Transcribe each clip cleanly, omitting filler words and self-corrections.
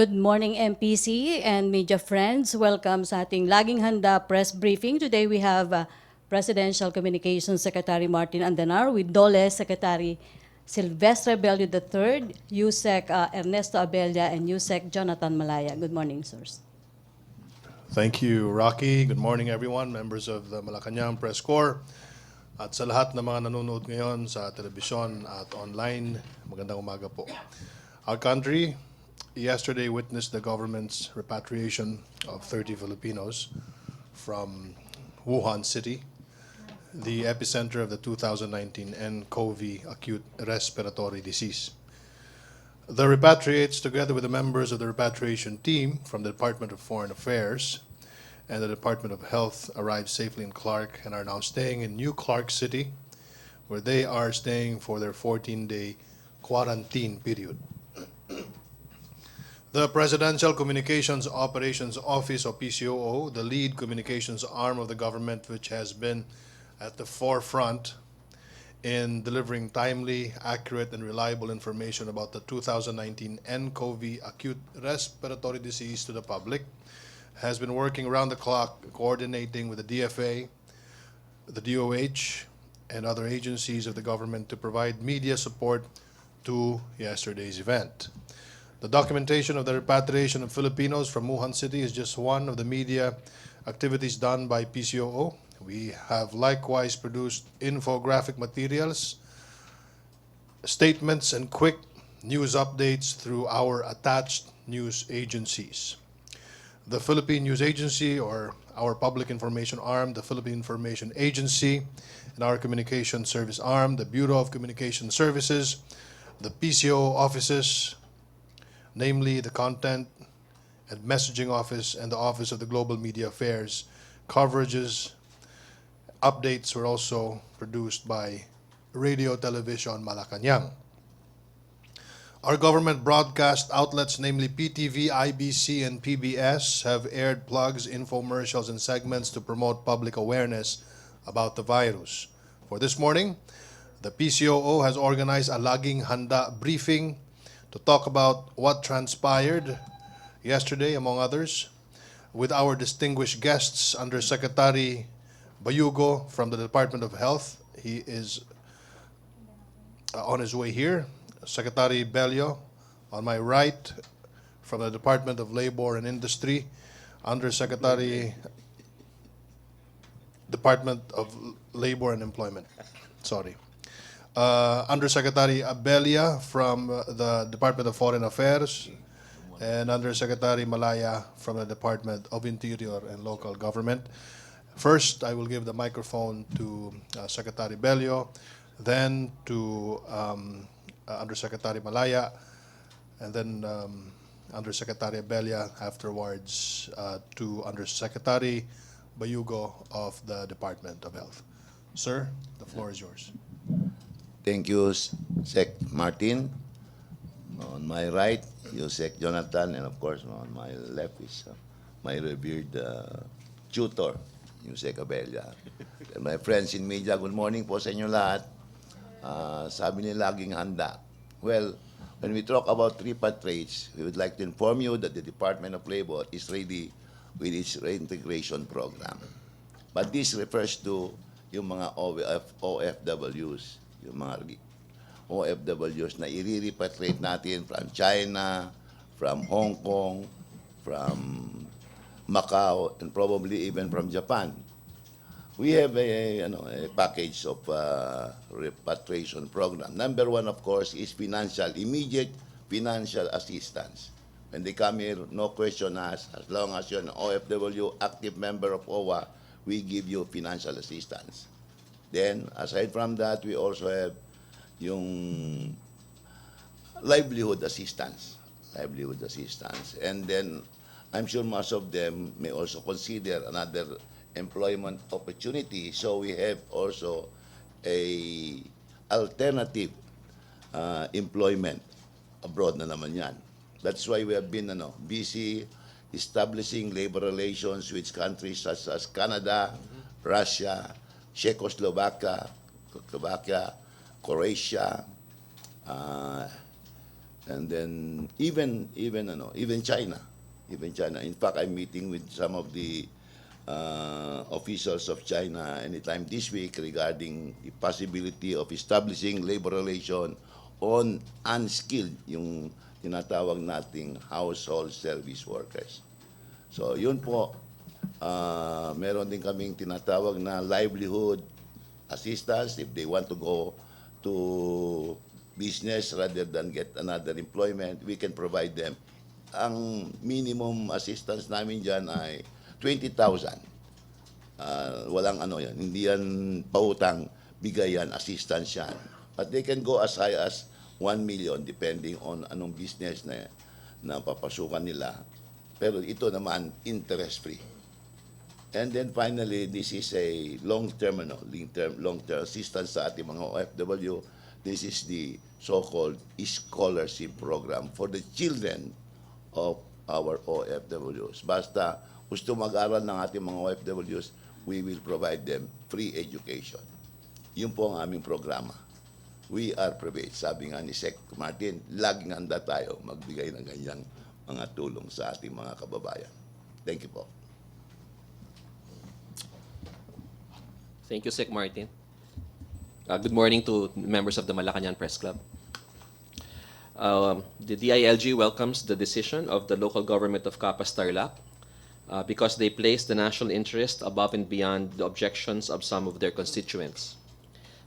Good morning, MPC and media friends. Welcome sa ating Laging Handa press briefing. Today we have Presidential Communications Secretary Martin Andanar with DOLE Secretary Silvestre Bello III, USEC Ernesto Abella, and USEC Jonathan Malaya. Good morning, sirs. Thank you, Rocky. Good morning, everyone, members of the Malacañang Press Corps. At sa lahat ng mga nanonood ngayon sa telebisyon at online, magandang umaga po. Our country yesterday witnessed the government's repatriation of 30 Filipinos from Wuhan City, the epicenter of the 2019 nCoV acute respiratory disease. The repatriates, together with the members of the repatriation team from the Department of Foreign Affairs and the Department of Health, arrived safely in Clark and are now staying in New Clark City, where they are staying for their 14-day quarantine period. The Presidential Communications Operations Office, or PCOO, the lead communications arm of the government, which has been at the forefront in delivering timely, accurate, and reliable information about the 2019 nCoV acute respiratory disease to the public, has been working around the clock, coordinating with the DFA, the DOH, and other agencies of the government to provide media support to yesterday's event. The documentation of the repatriation of Filipinos from Wuhan City is just one of the media activities done by PCOO. We have likewise produced infographic materials, statements, and quick news updates through our attached news agencies. The Philippine News Agency, or our public information arm, the Philippine Information Agency, and our communication service arm, the Bureau of Communication Services, the PCO offices, namely the Content and Messaging Office and the Office of the Global Media Affairs. Coverages, updates were also produced by Radio Television Malacañang. Our government broadcast outlets, namely PTV, IBC, and PBS, have aired plugs, infomercials, and segments to promote public awareness about the virus. For this morning, the PCOO has organized a Laging Handa briefing to talk about what transpired yesterday, among others, with our distinguished guests, Undersecretary Bayugo from the Department of Health. He is on his way here. Secretary Bello on my right from the Department of Labor and Industry. Undersecretary, Department of Labor and Employment. Sorry. Undersecretary Abella from the Department of Foreign Affairs, and Undersecretary Malaya from the Department of Interior and Local Government. First, I will give the microphone to Secretary Bello, then to Undersecretary Malaya, and then Undersecretary Abella, afterwards to Undersecretary Bayugo of the Department of Health. Sir, the floor is yours. Thank you, Sec Martin. On my right, you Sec Jonathan, and of course on my left is my revered tutor, you Sec Abella. And my friends in media, good morning po sa inyo lahat. Sabi ni Laging Handa. Well, when we talk about repatriates, we would like to inform you that the Department of Labor is ready with its reintegration program. But this refers to yung mga OFWs, yung mga OFWs na i-repatriate natin from China, from Hong Kong, from Macau, and probably even from Japan. We have a package of repatriation program. Number one, of course, is immediate financial assistance. When they come here, no question asked. As long as you're an OFW, active member of OWA, we give you financial assistance. Then, aside from that, we also have yung livelihood assistance. And then, I'm sure most of them may also consider another employment opportunity. So we have also a alternative employment abroad na naman yan. That's why we have been busy establishing labor relations with countries such as Canada, Russia, Czechoslovakia, Croatia, And then even China. Even China. In fact, I'm meeting with some of the officials of China anytime this week regarding the possibility of establishing labor relation on unskilled, yung tinatawag nating household service workers. So yun po, meron din kaming tinatawag na livelihood assistance if they want to go to business rather than get another employment, we can provide them. Ang minimum assistance namin dyan ay 20,000. Walang ano yan, hindi yan pautang, bigay yan, assistance yan. But they can go as high as 1 million depending on anong business na papasukan nila. Pero ito naman, interest-free. And then finally, this is a long-term assistance sa ating mga OFW. This is the so-called scholarship program for the children of our OFWs. Basta gusto mag-aral ng ating mga OFWs, we will provide them free education. Yun po ang aming programa. We are prepared. Sabi nga ni Sec Martin, laging handa tayo magbigay ng ganyang mga tulong sa ating mga kababayan. Thank you po. Thank you, Sec Martin. Good morning to members of the Malacañang Press Club. The DILG welcomes the decision of the local government of Capas Tarlac because they place the national interest above and beyond the objections of some of their constituents.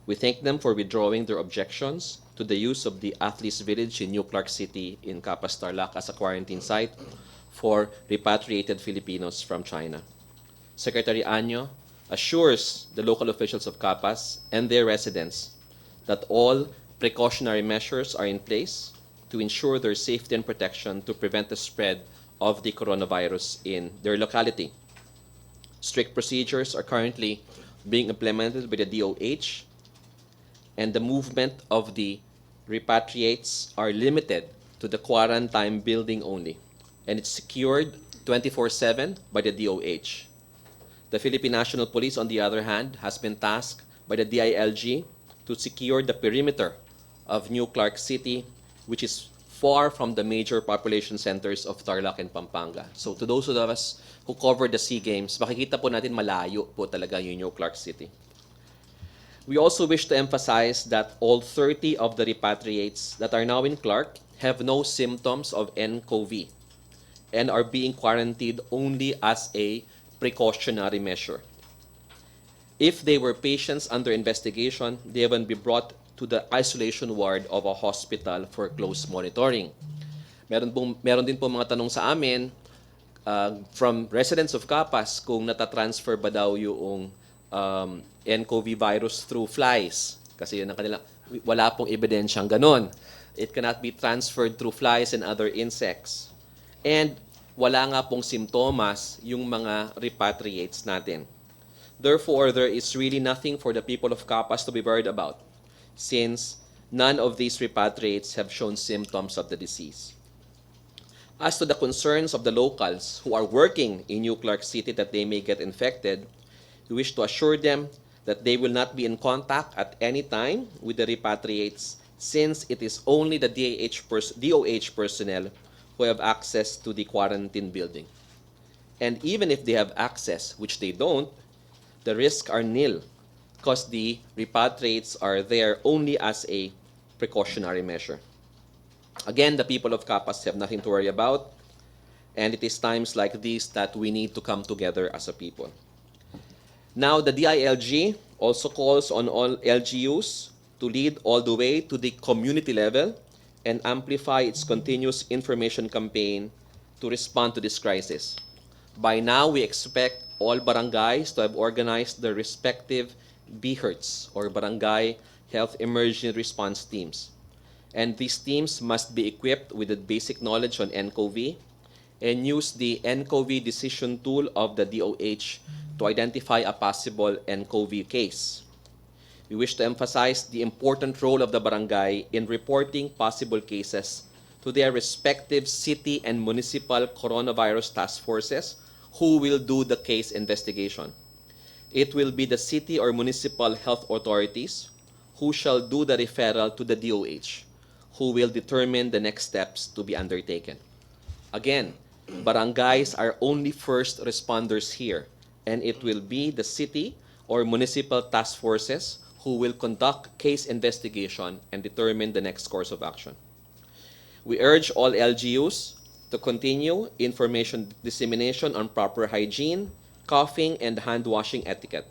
We thank them for withdrawing their objections to the use of the Athletes Village in New Clark City in Capas Tarlac as a quarantine site for repatriated Filipinos from China. Secretary Año assures the local officials of Capas and their residents that all precautionary measures are in place to ensure their safety and protection to prevent the spread of the coronavirus in their locality. Strict procedures are currently being implemented by the DOH, and the movement of the repatriates are limited to the quarantine building only, and it's secured 24/7 by the DOH. The Philippine National Police, on the other hand, has been tasked by the DILG to secure the perimeter of New Clark City, which is far from the major population centers of Tarlac and Pampanga. So to those of us who covered the SEA Games, makikita po natin malayo po talaga yung New Clark City. We also wish to emphasize that all 30 of the repatriates that are now in Clark have no symptoms of nCoV and are being quarantined only as a precautionary measure. If they were patients under investigation, they will be brought to the isolation ward of a hospital for close monitoring. Meron din po mga tanong sa amin from residents of Capas kung natatransfer ba daw yung nCoV virus through flies. Kasi yun ang kanila, wala pong ebidensyang ganon. It cannot be transferred through flies and other insects. And wala nga pong simptomas yung mga repatriates natin. Therefore, there is really nothing for the people of Capas to be worried about, since none of these repatriates have shown symptoms of the disease. As to the concerns of the locals who are working in New Clark City that they may get infected, we wish to assure them that they will not be in contact at any time with the repatriates, since it is only the DOH personnel who have access to the quarantine building. And even if they have access, which they don't, the risks are nil because the repatriates are there only as a precautionary measure. Again, the people of Capas have nothing to worry about, and it is times like these that we need to come together as a people. Now, the DILG also calls on all LGUs to lead all the way to the community level and amplify its continuous information campaign to respond to this crisis. By now, we expect all barangays to have organized their respective BHERTs, or Barangay Health Emergency Response Teams. And these teams must be equipped with the basic knowledge on nCoV and use the nCoV decision tool of the DOH to identify a possible nCoV case. We wish to emphasize the important role of the barangay in reporting possible cases to their respective city and municipal coronavirus task forces who will do the case investigation. It will be the city or municipal health authorities who shall do the referral to the DOH, who will determine the next steps to be undertaken. Again, barangays are only first responders here, and it will be the city or municipal task forces who will conduct case investigation and determine the next course of action. We urge all LGUs to continue information dissemination on proper hygiene, coughing, and hand washing etiquette.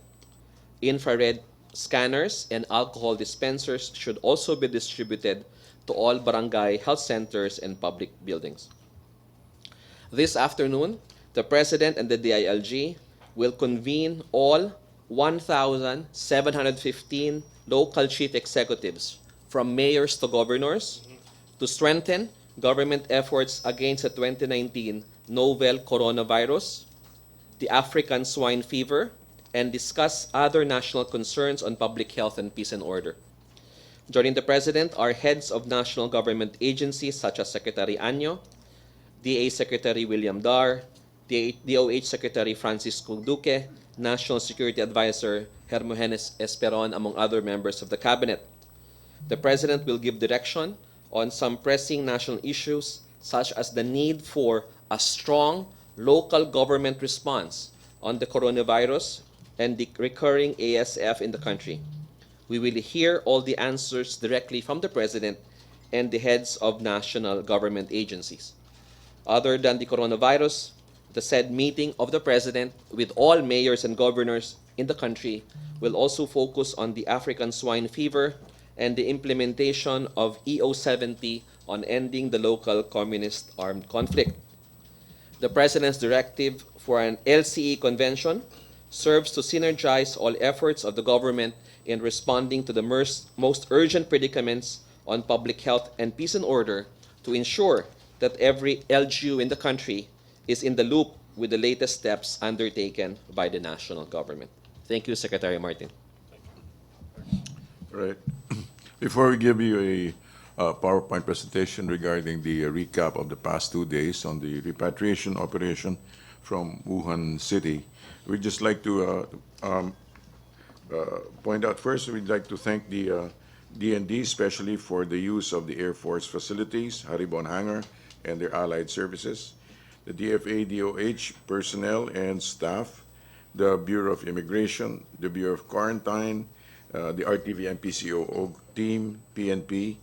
Infrared scanners and alcohol dispensers should also be distributed to all barangay health centers and public buildings. This afternoon, the President and the DILG will convene all 1,715 local chief executives, from mayors to governors, to strengthen government efforts against the 2019 novel coronavirus, the African swine fever, and discuss other national concerns on public health and peace and order. Joining the President are heads of national government agencies such as Secretary Anyo, DA Secretary William Dar, DOH Secretary Francisco Duque, National Security Advisor Hermogenes Esperon, among other members of the Cabinet. The President will give direction on some pressing national issues, such as the need for a strong local government response on the coronavirus and the recurring ASF in the country. We will hear all the answers directly from the President and the heads of national government agencies. Other than the coronavirus, the said meeting of the President with all mayors and governors in the country will also focus on the African swine fever and the implementation of EO70 on ending the local communist armed conflict. The President's directive for an LCE convention serves to synergize all efforts of the government in responding to the most urgent predicaments on public health and peace and order, to ensure that every LGU in the country is in the loop with the latest steps undertaken by the national government. Thank you, Secretary Martin. Right. Before we give you a PowerPoint presentation regarding the recap of the past 2 days on the repatriation operation from Wuhan City, we'd just like to point out first, we'd like to thank the DND especially for the use of the Air Force facilities, Haribon Hangar, and their allied services, the DFA, DOH personnel and staff, the Bureau of Immigration, the Bureau of Quarantine, the RTVM PCO team, PNP,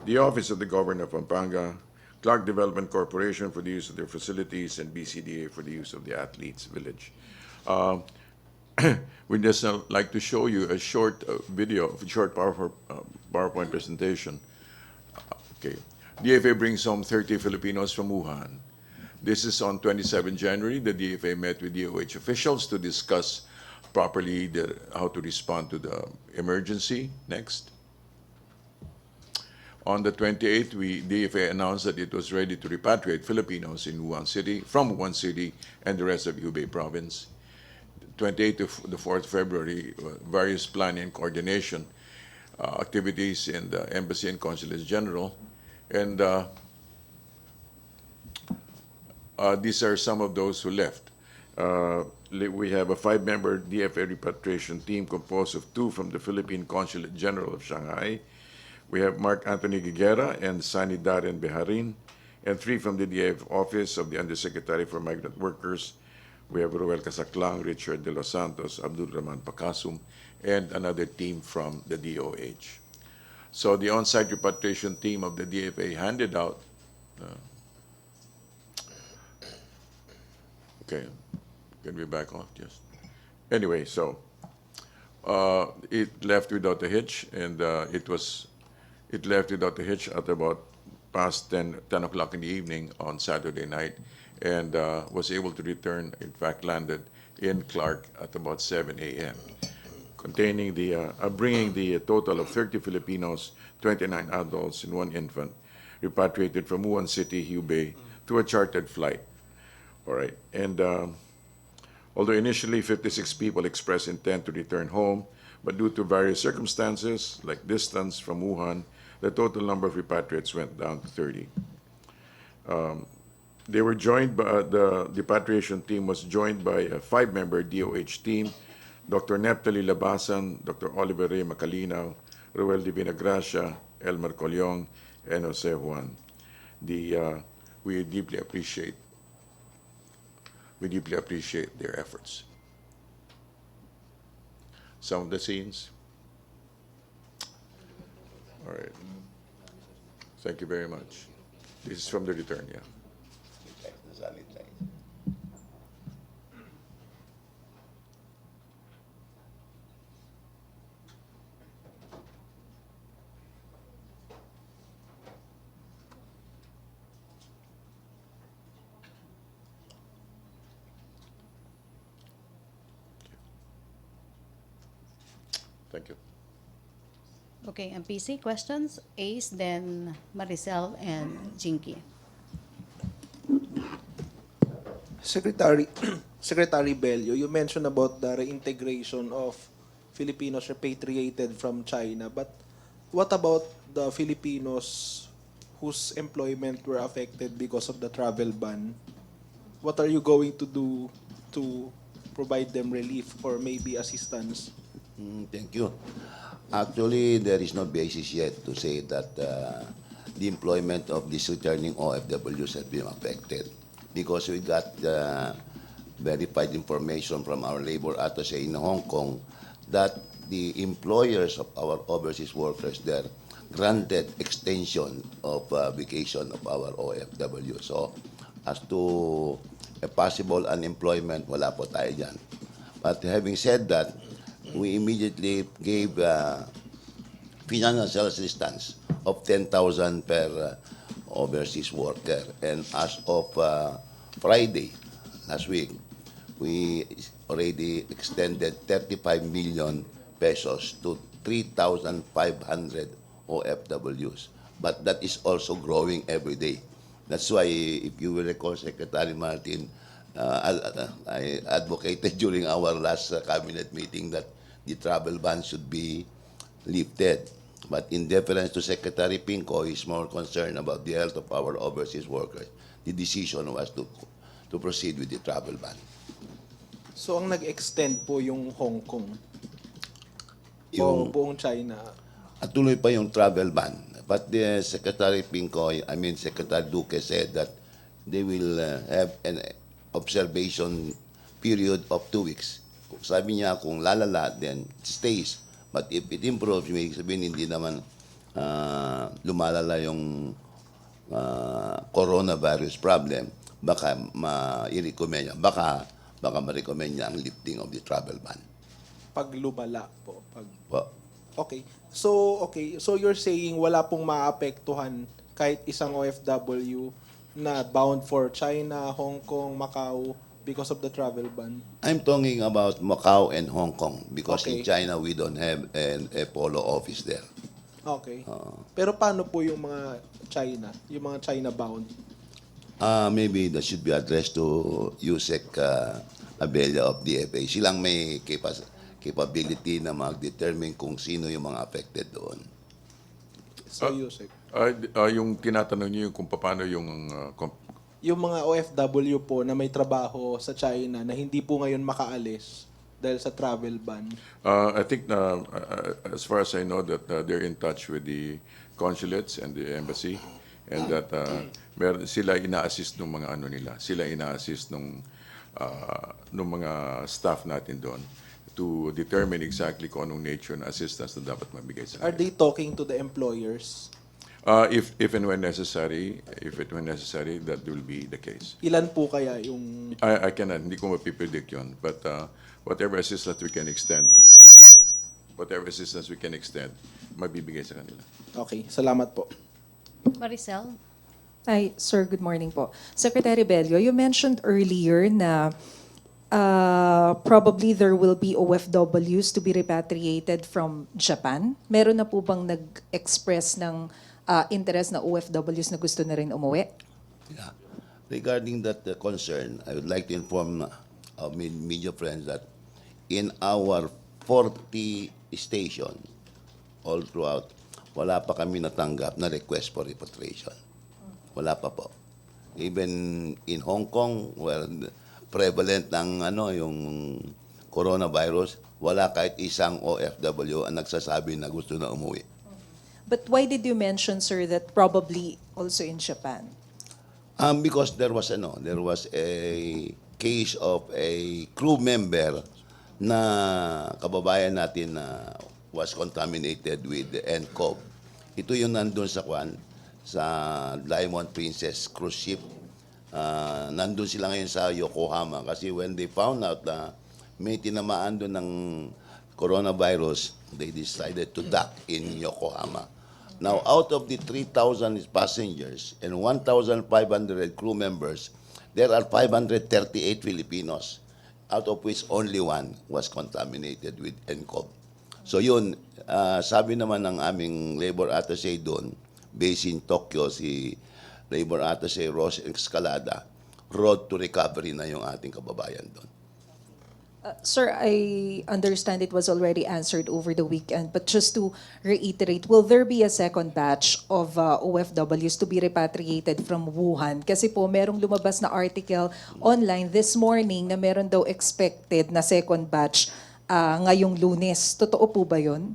the Office of the Governor of Pampanga, Clark Development Corporation for the use of their facilities, and BCDA for the use of the Athletes Village. We'd just like to show you a short video, a short PowerPoint presentation. Okay. DFA brings home 30 Filipinos from Wuhan. This is on 27 January. The DFA met with DOH officials to discuss properly how to respond to the emergency. Next. On the 28th, DFA announced that it was ready to repatriate Filipinos in Wuhan City, from Wuhan City and the rest of Hubei province. 28th to the 4th February, various planning and coordination activities in the Embassy and Consulates General. And these are some of those who left. We have a 5-member DFA repatriation team composed of 2 from the Philippine Consulate General of Shanghai. We have Mark Anthony Giguera and Sani Darren Beharin, and 3 from the DF Office of the Undersecretary for Migrant Workers. We have Ruel Casaclang, Richard De Los Santos, Abdul Rahman Pakasum, and another team from the DOH. So the on-site repatriation team of the DFA handed out, okay, can we back off just? Anyway, so it left without a hitch, and it left without a hitch at about past 10 o'clock in the evening on Saturday night, and was able to return, in fact landed in Clark at about 7 a.m., containing bringing the total of 30 Filipinos, 29 adults, and 1 infant, repatriated from Wuhan City, Hubei, to a chartered flight. All right, and although initially 56 people expressed intent to return home, but due to various circumstances, like distance from Wuhan, the total number of repatriates went down to 30. They were joined by, the repatriation team was joined by a 5-member DOH team, Dr. Neptali Labasan, Dr. Oliver Ray Macalinaw, Ruel Divina Gracia, Elmer Colyong, and Jose Juan. We deeply appreciate their efforts. Some of the scenes. All right. Thank you very much. This is from the return, yeah. Thank you. Okay, MPC, questions? Ace, then Maricel and Jinky. Secretary Secretary Bello, you mentioned about the reintegration of Filipinos repatriated from China, but what about the Filipinos whose employment were affected because of the travel ban? What are you going to do to provide them relief or maybe assistance? Thank you. Actually, there is no basis yet to say that the employment of these returning OFWs has been affected because we got verified information from our labor attaché in Hong Kong that the employers of our overseas workers there granted extension of vacation of our OFW. So, as to a possible unemployment, wala po tayo dyan. But having said that, we immediately gave financial assistance of 10,000 per overseas worker. And as of Friday, last week, we already extended 35 million pesos to 3,500 OFWs. But that is also growing every day. That's why, if you will recall, Secretary Martin, I advocated during our last cabinet meeting that the travel ban should be lifted. But in deference to Secretary Pinco, he's more concerned about the health of our overseas workers. The decision was to proceed with the travel ban. So ang nag-extend po yung Hong Kong o Yung- buong China? At tuloy pa yung travel ban. But the Secretary Pinco, Secretary Duque said that they will have an observation period of 2 weeks. Sabi niya, kung lalala, then it stays. But if it improves, may sabihin hindi naman lumalala yung coronavirus problem, baka ma-recommend niya, baka ma-recommend niya ang lifting of the travel ban. Pag lumala po. Po. Okay. So you're saying wala pong maapektuhan kahit isang OFW na bound for China, Hong Kong, Macau because of the travel ban? I'm talking about Macau and Hong Kong because in Okay. China we don't have a polo office there. Okay. Pero paano po yung mga China? Yung mga China bound? Maybe that should be addressed to Yusek Abella of DFA. Silang may capability na mag-determine kung sino yung mga affected doon. So, Yusek. Yung tinatanong niyo kung paano yung Yung mga OFW po na may trabaho sa China na hindi po ngayon makaalis dahil sa travel ban. I think as far as I know that they're in touch with the consulates and the embassy and that sila ina-assist ng mga ano nila. Sila ina-assist ng mga staff natin doon to determine exactly kung anong nature ng assistance na dapat mabigay sa Are kanila. they talking to the employers? If and when necessary, that will be the case. Ilan po kaya yung... I cannot, hindi ko mapipredict yun. But whatever assistance we can extend, mabibigay sa kanila. Okay, salamat po. Maricel? Hi, sir. Good morning po. Secretary Bello, you mentioned earlier na probably there will be OFWs to be repatriated from Japan. Meron na po bang nag-express ng interest na OFWs na gusto na rin umuwi? Yeah. Regarding that concern, I would like to inform our media friends that in our 40 station all throughout, wala pa kami natanggap na request for repatriation. Wala pa po. Even in Hong Kong, where prevalent ng yung coronavirus, wala kahit isang OFW ang nagsasabi na gusto na umuwi. But why did you mention, sir, that probably also in Japan? Because there was a case of a crew member na kababayan natin na was contaminated with nCoV. Ito yung nandun sa Diamond Princess cruise ship. Nandun sila ngayon sa Yokohama kasi when they found out na may tinamaan doon ng coronavirus, they decided to dock in Yokohama. Now, out of the 3,000 passengers and 1,500 crew members, there are 538 Filipinos, out of which only one was contaminated with nCoV. So yun, sabi naman ng aming labor attaché doon, based in Tokyo, si labor attaché Ross Escalada, road to recovery na yung ating kababayan doon. Sir, I understand it was already answered over the weekend, but just to reiterate, will there be a second batch of OFWs to be repatriated from Wuhan? Kasi po, merong lumabas na article online this morning na meron daw expected na second batch ngayong Lunes. Totoo po ba yun?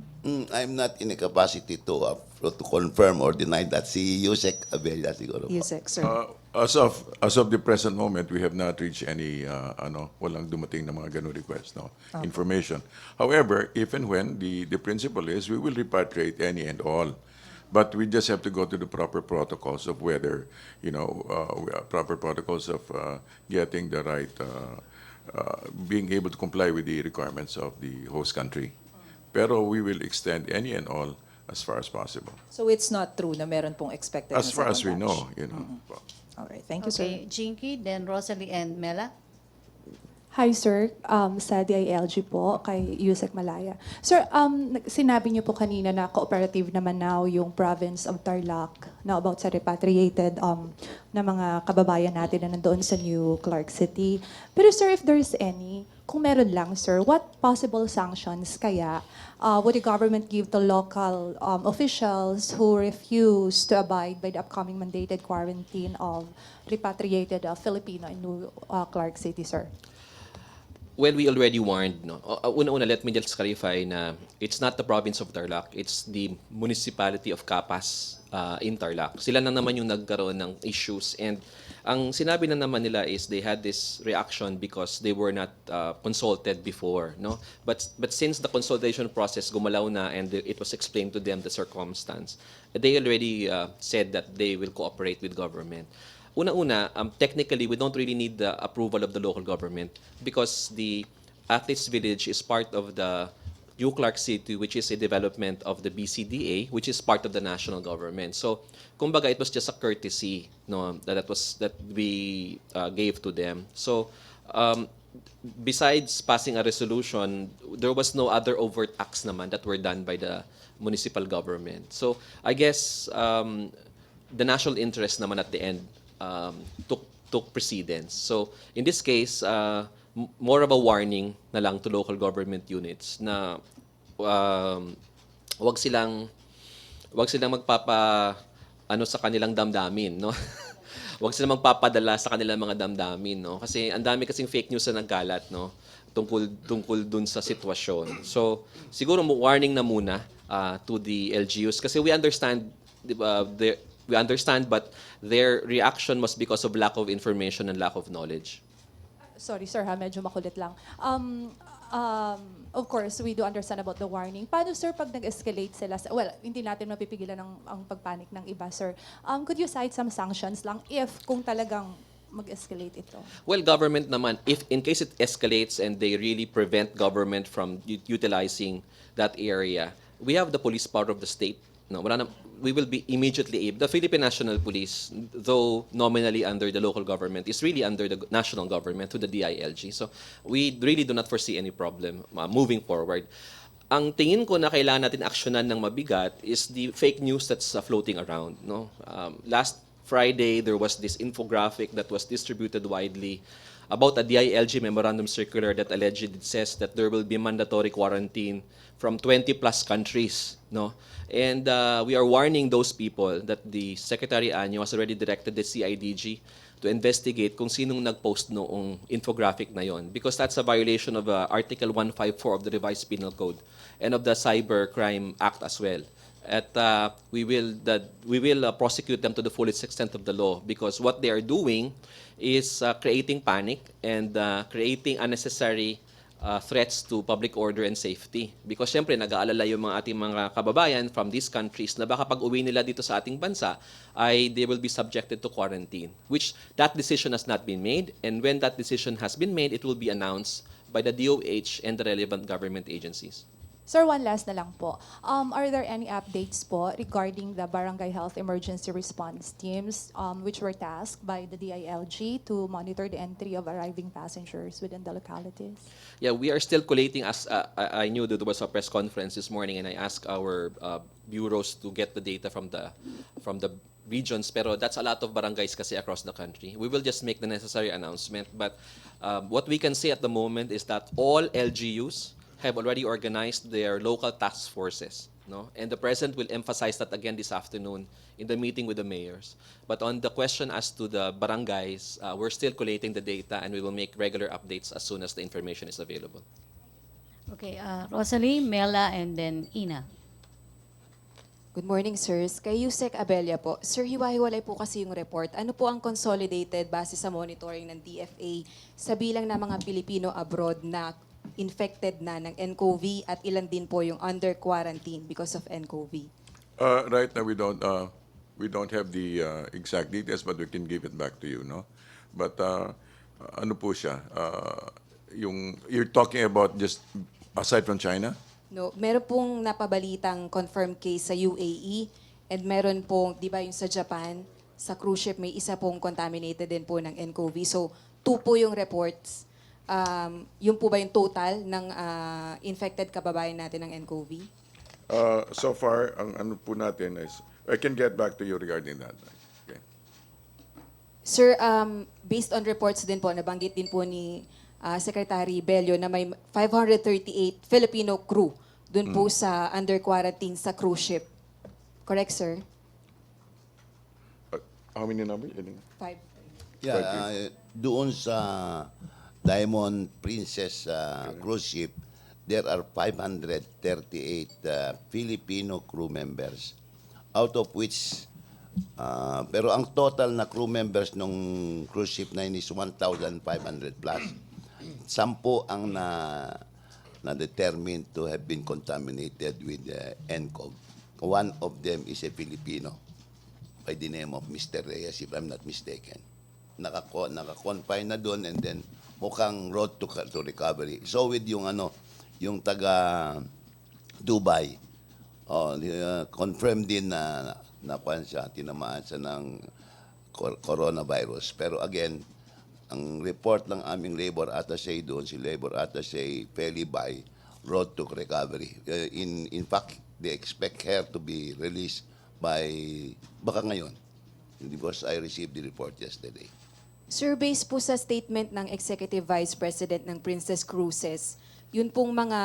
I'm not in a capacity to confirm or deny that. Si Yusek Abella siguro po. Yusek, sir. As of the present moment, we have not reached any walang dumating na mga ganung request, information. However, if and when the principle is we will repatriate any and all. But we just have to go to the proper protocols of whether, proper protocols of getting the right, being able to comply with the requirements of the host country. Pero we will extend any and all as far as possible. So it's not true na meron pong expected As na far as we second batch? know, All right, thank you, sir. Okay, Jinky, then Rosalie and Mela. Hi, sir. Sadia ILG po kay Yusek Malaya. Sir, sinabi niyo po kanina na cooperative naman now yung province of Tarlac na about sa repatriated na mga kababayan natin na nandoon sa New Clark City. Pero sir, if there's any, kung meron lang, sir, what possible sanctions kaya would the government give to local officials who refuse to abide by the upcoming mandated quarantine of repatriated Filipino in New Clark City, sir? Well, we already warned. No? Una-una, let me just clarify na it's not the province of Tarlac, it's the municipality of Capas in Tarlac. Sila na naman yung nagkaroon ng issues. And ang sinabi na naman nila is they had this reaction because they were not consulted before. No? But since the consultation process gumalaw na and it was explained to them the circumstance, they already said that they will cooperate with government. Una-una, technically, we don't really need the approval of the local government because the Athletes Village is part of the New Clark City, which is a development of the BCDA, which is part of the national government. So, kumbaga, it was just a courtesy that we gave to them. So, besides passing a resolution, there was no other overt acts naman that were done by the municipal government. So, I guess the national interest naman at the end took precedence. So in this case, more of a warning na lang to local government units na wag silang magpapa sa kanilang damdamin, no? Wag silang magpapadala sa kanilang mga damdamin, no? Kasi ang dami kasing fake news na nagkalat, no? Tungkol dun sa sitwasyon. So siguro warning na muna to the LGUs kasi we understand but their reaction was because of lack of information and lack of knowledge. Sorry, sir, medyo makulit lang. Of course, we do understand about the warning. Paano, sir, pag nag-escalate sila? Well, hindi natin mapipigilan ang pagpanik ng iba, sir. Could you cite some sanctions lang kung talagang mag-escalate ito? Well, government naman, if in case it escalates and they really prevent government from utilizing that area, we have the police power of the state. No, we will be immediately able. The Philippine National Police, though nominally under the local government, is really under the national government to the DILG. So we really do not foresee any problem moving forward. Ang tingin ko na kailangan natin aksyonan ng mabigat is the fake news that's floating around. No, last Friday there was this infographic that was distributed widely about a DILG memorandum circular that allegedly says that there will be mandatory quarantine from 20 plus countries, no? And we are warning those people that the Secretary Anyo has already directed the CIDG to investigate kung sinong nag-post noong infographic na yon, because that's a violation of Article 154 of the Revised Penal Code and of the Cybercrime Act as well. At we will prosecute them to the fullest extent of the law, because what they are doing is creating panic and creating unnecessary threats to public order and safety. Because syempre, nag-aalala yung mga ating mga kababayan from these countries na baka pag uwi nila dito sa ating bansa ay they will be subjected to quarantine, which that decision has not been made. And when that decision has been made, it will be announced by the DOH and the relevant government agencies. Sir, one last na lang po. Are there any updates po regarding the Barangay Health Emergency Response Teams which were tasked by the DILG to monitor the entry of arriving passengers within the localities? Yeah, we are still collating. As I knew that there was a press conference this morning, and I asked our bureaus to get the data from the regions. Pero that's a lot of barangays kasi across the country. We will just make the necessary announcement. But what we can say at the moment is that all LGUs have already organized their local task forces, no? And the President will emphasize that again this afternoon in the meeting with the mayors. But on the question as to the barangays, we're still collating the data, and we will make regular updates as soon as the information is available. Okay, Rosalie, Mela, and then Ina. Good morning, sirs. Kay Yusek Abella po. Sir, hiwa-hiwalay po kasi yung report. Ano po ang consolidated base sa monitoring ng DFA sa bilang ng mga Pilipino abroad na infected na ng nCoV at ilan din po yung under quarantine because of nCoV? Right now, we don't have the exact details, but we can give it back to you, no? But ano po siya? You're talking about just aside from China? No, meron pong napabalitang confirmed case sa UAE and meron pong, di ba yung sa Japan, sa cruise ship may isa pong contaminated din po ng nCoV. So, 2 po yung reports. Yun po ba yung total ng infected kababayan natin ng nCoV? So far, ang ano po natin is, I can get back to you regarding that. Okay. Sir, based on reports din po, nabanggit din po ni Secretary Bello na may 538 Filipino crew dun po sa under quarantine sa cruise ship. Correct, sir? How many numbers? 5. Yeah, doon sa Diamond Princess cruise ship, there are 538 Filipino crew members. Out of which, pero ang total na crew members ng cruise ship na yun is 1,500 plus. 10 ang na-determined to have been contaminated with nCoV. One of them is a Filipino by the name of Mr. Reyes, if I'm not mistaken. Naka-confine na doon, and then mukhang road to recovery. So with yung taga Dubai, confirmed din na kuwan siya, tinamaan siya ng coronavirus. Pero again, ang report ng aming labor attaché doon, si labor attaché Feli Bay, road to recovery. In fact, they expect her to be released by baka ngayon, because I received the report yesterday. Sir, based po sa statement ng Executive Vice President ng Princess Cruises, yun pong mga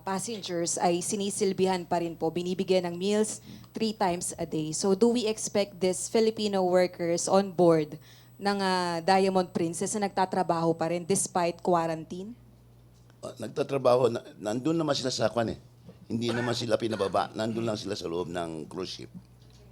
passengers ay sinisilbihan pa rin po, binibigyan ng meals 3 times a day. So do we expect these Filipino workers on board ng Diamond Princess na nagtatrabaho pa rin despite quarantine? Nagtatrabaho, nandun naman sila sa kwan eh. Hindi naman sila pinababa, nandun lang sila sa loob ng cruise ship.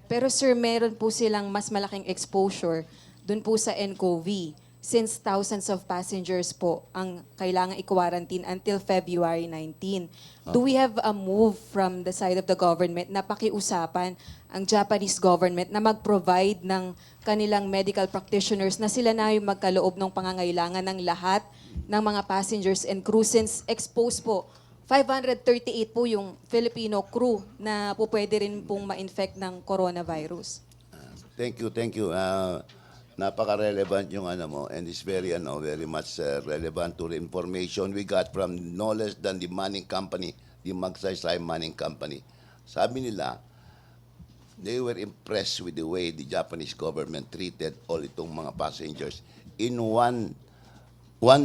Pero sir, meron po silang mas malaking exposure dun po sa nCoV since thousands of passengers po ang kailangan i-quarantine until February 19. Do we have a move from the side of the government na pakiusapan ang Japanese government na mag-provide ng kanilang medical practitioners na sila na yung magkaloob ng pangangailangan ng lahat ng mga passengers and crew since exposed po 538 po yung Filipino crew na po pwede rin pong ma-infect ng coronavirus. Thank you. Napaka-relevant yung mo, and it's very much relevant to the information we got from no less than the mining company, the Magsaysay Mining Company. Sabi nila, they were impressed with the way the Japanese government treated all itong mga passengers. In one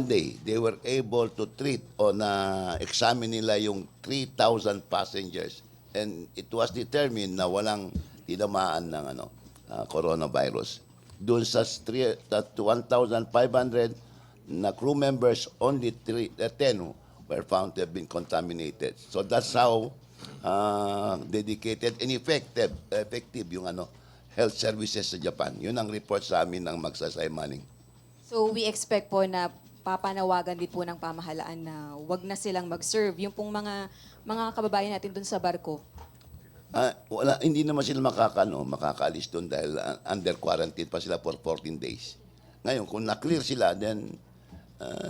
day, they were able to treat o examine nila yung 3,000 passengers, and it was determined na walang tinamaan ng coronavirus. Doon sa 1,500 na crew members, only 10 were found to have been contaminated. So that's how dedicated and effective yung health services sa Japan. Yun ang report sa amin ng Magsaysay Manning. So we expect po na papanawagan din po ng pamahalaan na wag na silang mag-serve. Yung pong mga kababayan natin dun sa barko. Hindi naman sila makakaalis doon dahil under quarantine pa sila for 14 days. Ngayon, kung na-clear sila, then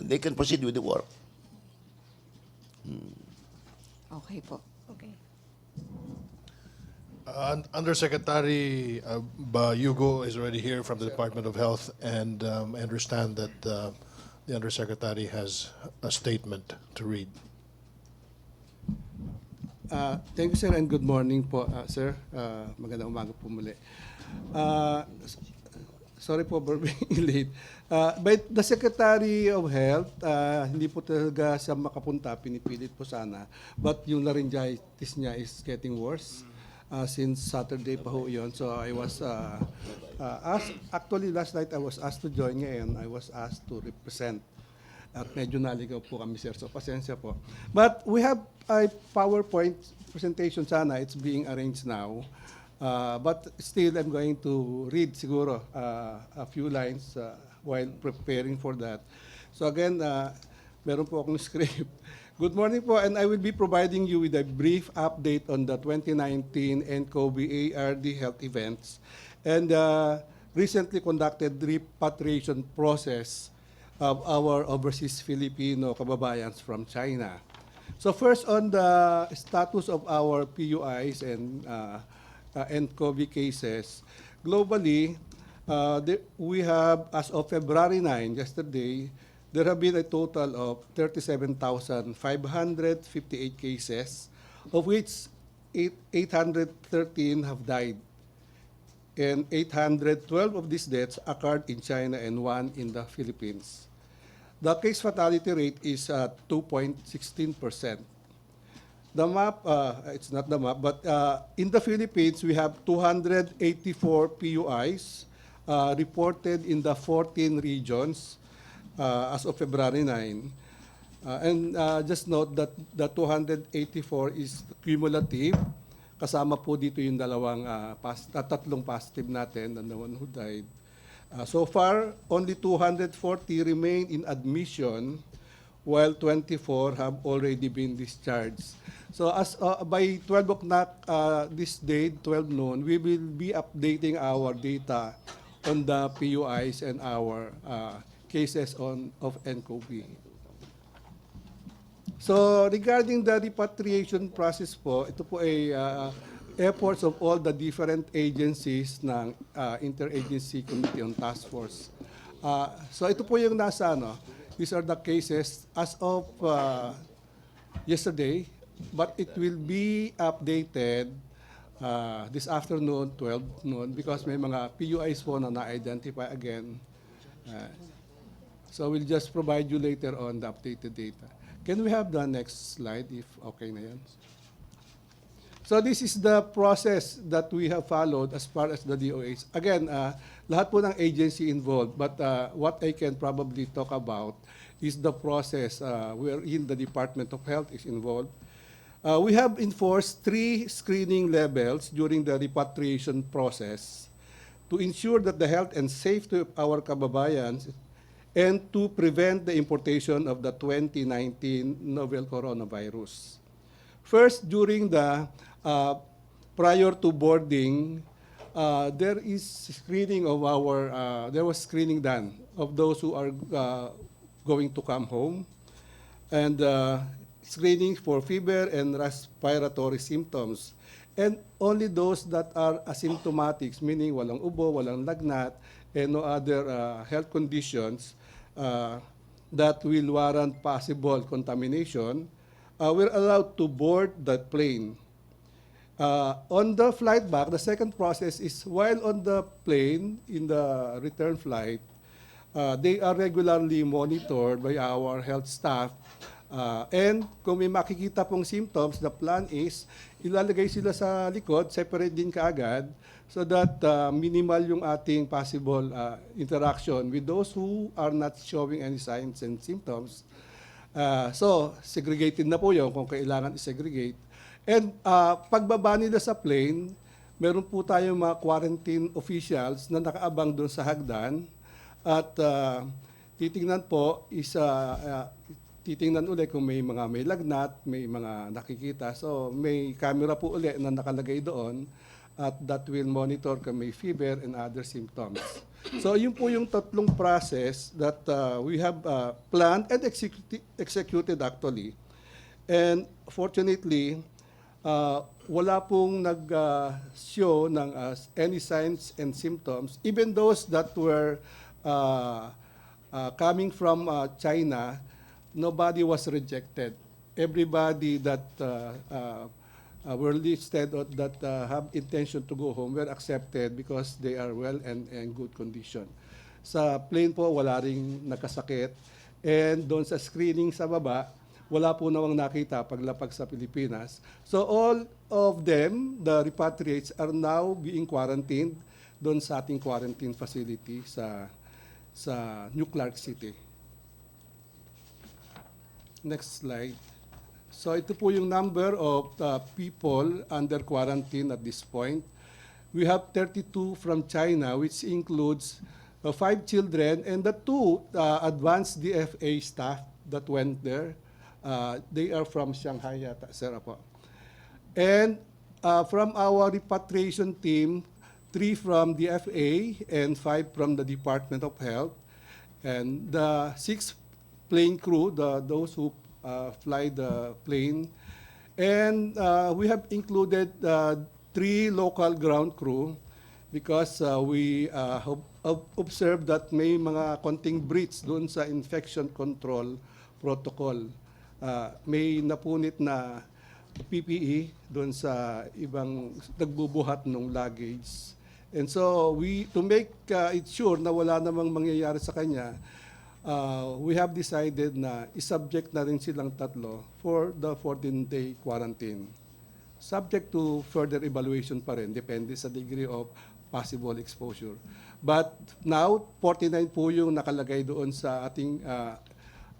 they can proceed with the work. Okay po. Okay. Undersecretary Bayugo is already here from the Department of Health, and I understand that the Undersecretary has a statement to read. Thank you, sir, and good morning po, sir. Magandang umaga po muli. Sorry po for being late. But the Secretary of Health, hindi po talaga siya makapunta, pinipilit po sana. But yung laryngitis niya is getting worse. Since Saturday pa ho yun. So I was asked, actually last night I was asked to join ngayon. I was asked to represent. At medyo naligaw po kami, sir. So pasensya po. But we have a PowerPoint presentation sana. It's being arranged now. But still, I'm going to read siguro a few lines while preparing for that. So again, meron po akong script. Good morning po, and I will be providing you with a brief update on the 2019 NCOV ARD health events and recently conducted repatriation process of our overseas Filipino kababayans from China. So first on the status of our PUIs and COVID cases, globally, we have, as of February 9, yesterday, there have been a total of 37,558 cases, of which 813 have died. And 812 of these deaths occurred in China and 1 in the Philippines. The case fatality rate is 2.16%. The map, it's not the map, but in the Philippines, we have 284 PUIs reported in the 14 regions as of February 9. And just note that the 284 is cumulative. Kasama po dito yung tatlong positive natin and the one who died. So far, only 240 remain in admission, while 24 have already been discharged. So as by 12 o'clock this day, 12 noon, we will be updating our data on the PUIs and our cases of NCOV. So regarding the repatriation process po, ito po ay efforts of all the different agencies ng Interagency Committee on Task Force. So ito po yung these are the cases as of yesterday, but it will be updated this afternoon, 12 noon, because may mga PUIs po na na-identify again. So we'll just provide you later on the updated data. Can we have the next slide if okay na yan? So this is the process that we have followed as far as the DOH. Again, lahat po ng agency involved, but what I can probably talk about is the process wherein the Department of Health is involved. We have enforced 3 screening levels during the repatriation process to ensure that the health and safety of our kababayans and to prevent the importation of the 2019 novel coronavirus. First, during the prior to boarding, there is screening of there was screening done of those who are going to come home, and screening for fever and respiratory symptoms. And only those that are asymptomatic, meaning walang ubo, walang lagnat, and no other health conditions that will warrant possible contamination, we're allowed to board the plane. On the flight back, the second process is while on the plane in the return flight, they are regularly monitored by our health staff. And kung may makikita pong symptoms, the plan is ilalagay sila sa likod, separate din kaagad, so that minimal yung ating possible interaction with those who are not showing any signs and symptoms. So segregated na po yun kung kailangan i-segregate. And pagbaba nila sa plane, meron po tayong mga quarantine officials na nakaabang doon sa hagdan at titingnan po titingnan uli kung may lagnat, may mga nakikita. So may camera po uli na nakalagay doon at that will monitor kung may fever and other symptoms. So yun po yung tatlong process that we have planned and executed actually. And fortunately, wala pong nag-show ng any signs and symptoms, even those that were coming from China. Nobody was rejected. Everybody that were listed or that have intention to go home were accepted because they are well and in good condition. Sa plane po, wala ring nakasakit. And doon sa screening sa baba, wala po namang nakita paglapag sa Pilipinas. So all of them, the repatriates, are now being quarantined doon sa ating quarantine facility sa New Clark City. Next slide. So ito po yung number of people under quarantine at this point. We have 32 from China, which includes 5 children and the 2 advanced DFA staff that went there. They are from Shanghai yata, sir po. And from our repatriation team, 3 from DFA and 5 from the Department of Health. And the 6 plane crew, those who fly the plane. And we have included 3 local ground crew because we have observed that may mga konting breach doon sa infection control protocol. May napunit na PPE doon sa ibang nagbubuhat ng luggage. And so to make it sure na wala namang mangyayari sa kanya, we have decided na isubject na rin silang tatlo for the 14-day quarantine. Subject to further evaluation pa rin, depende sa degree of possible exposure. But now, 49 po yung nakalagay doon sa ating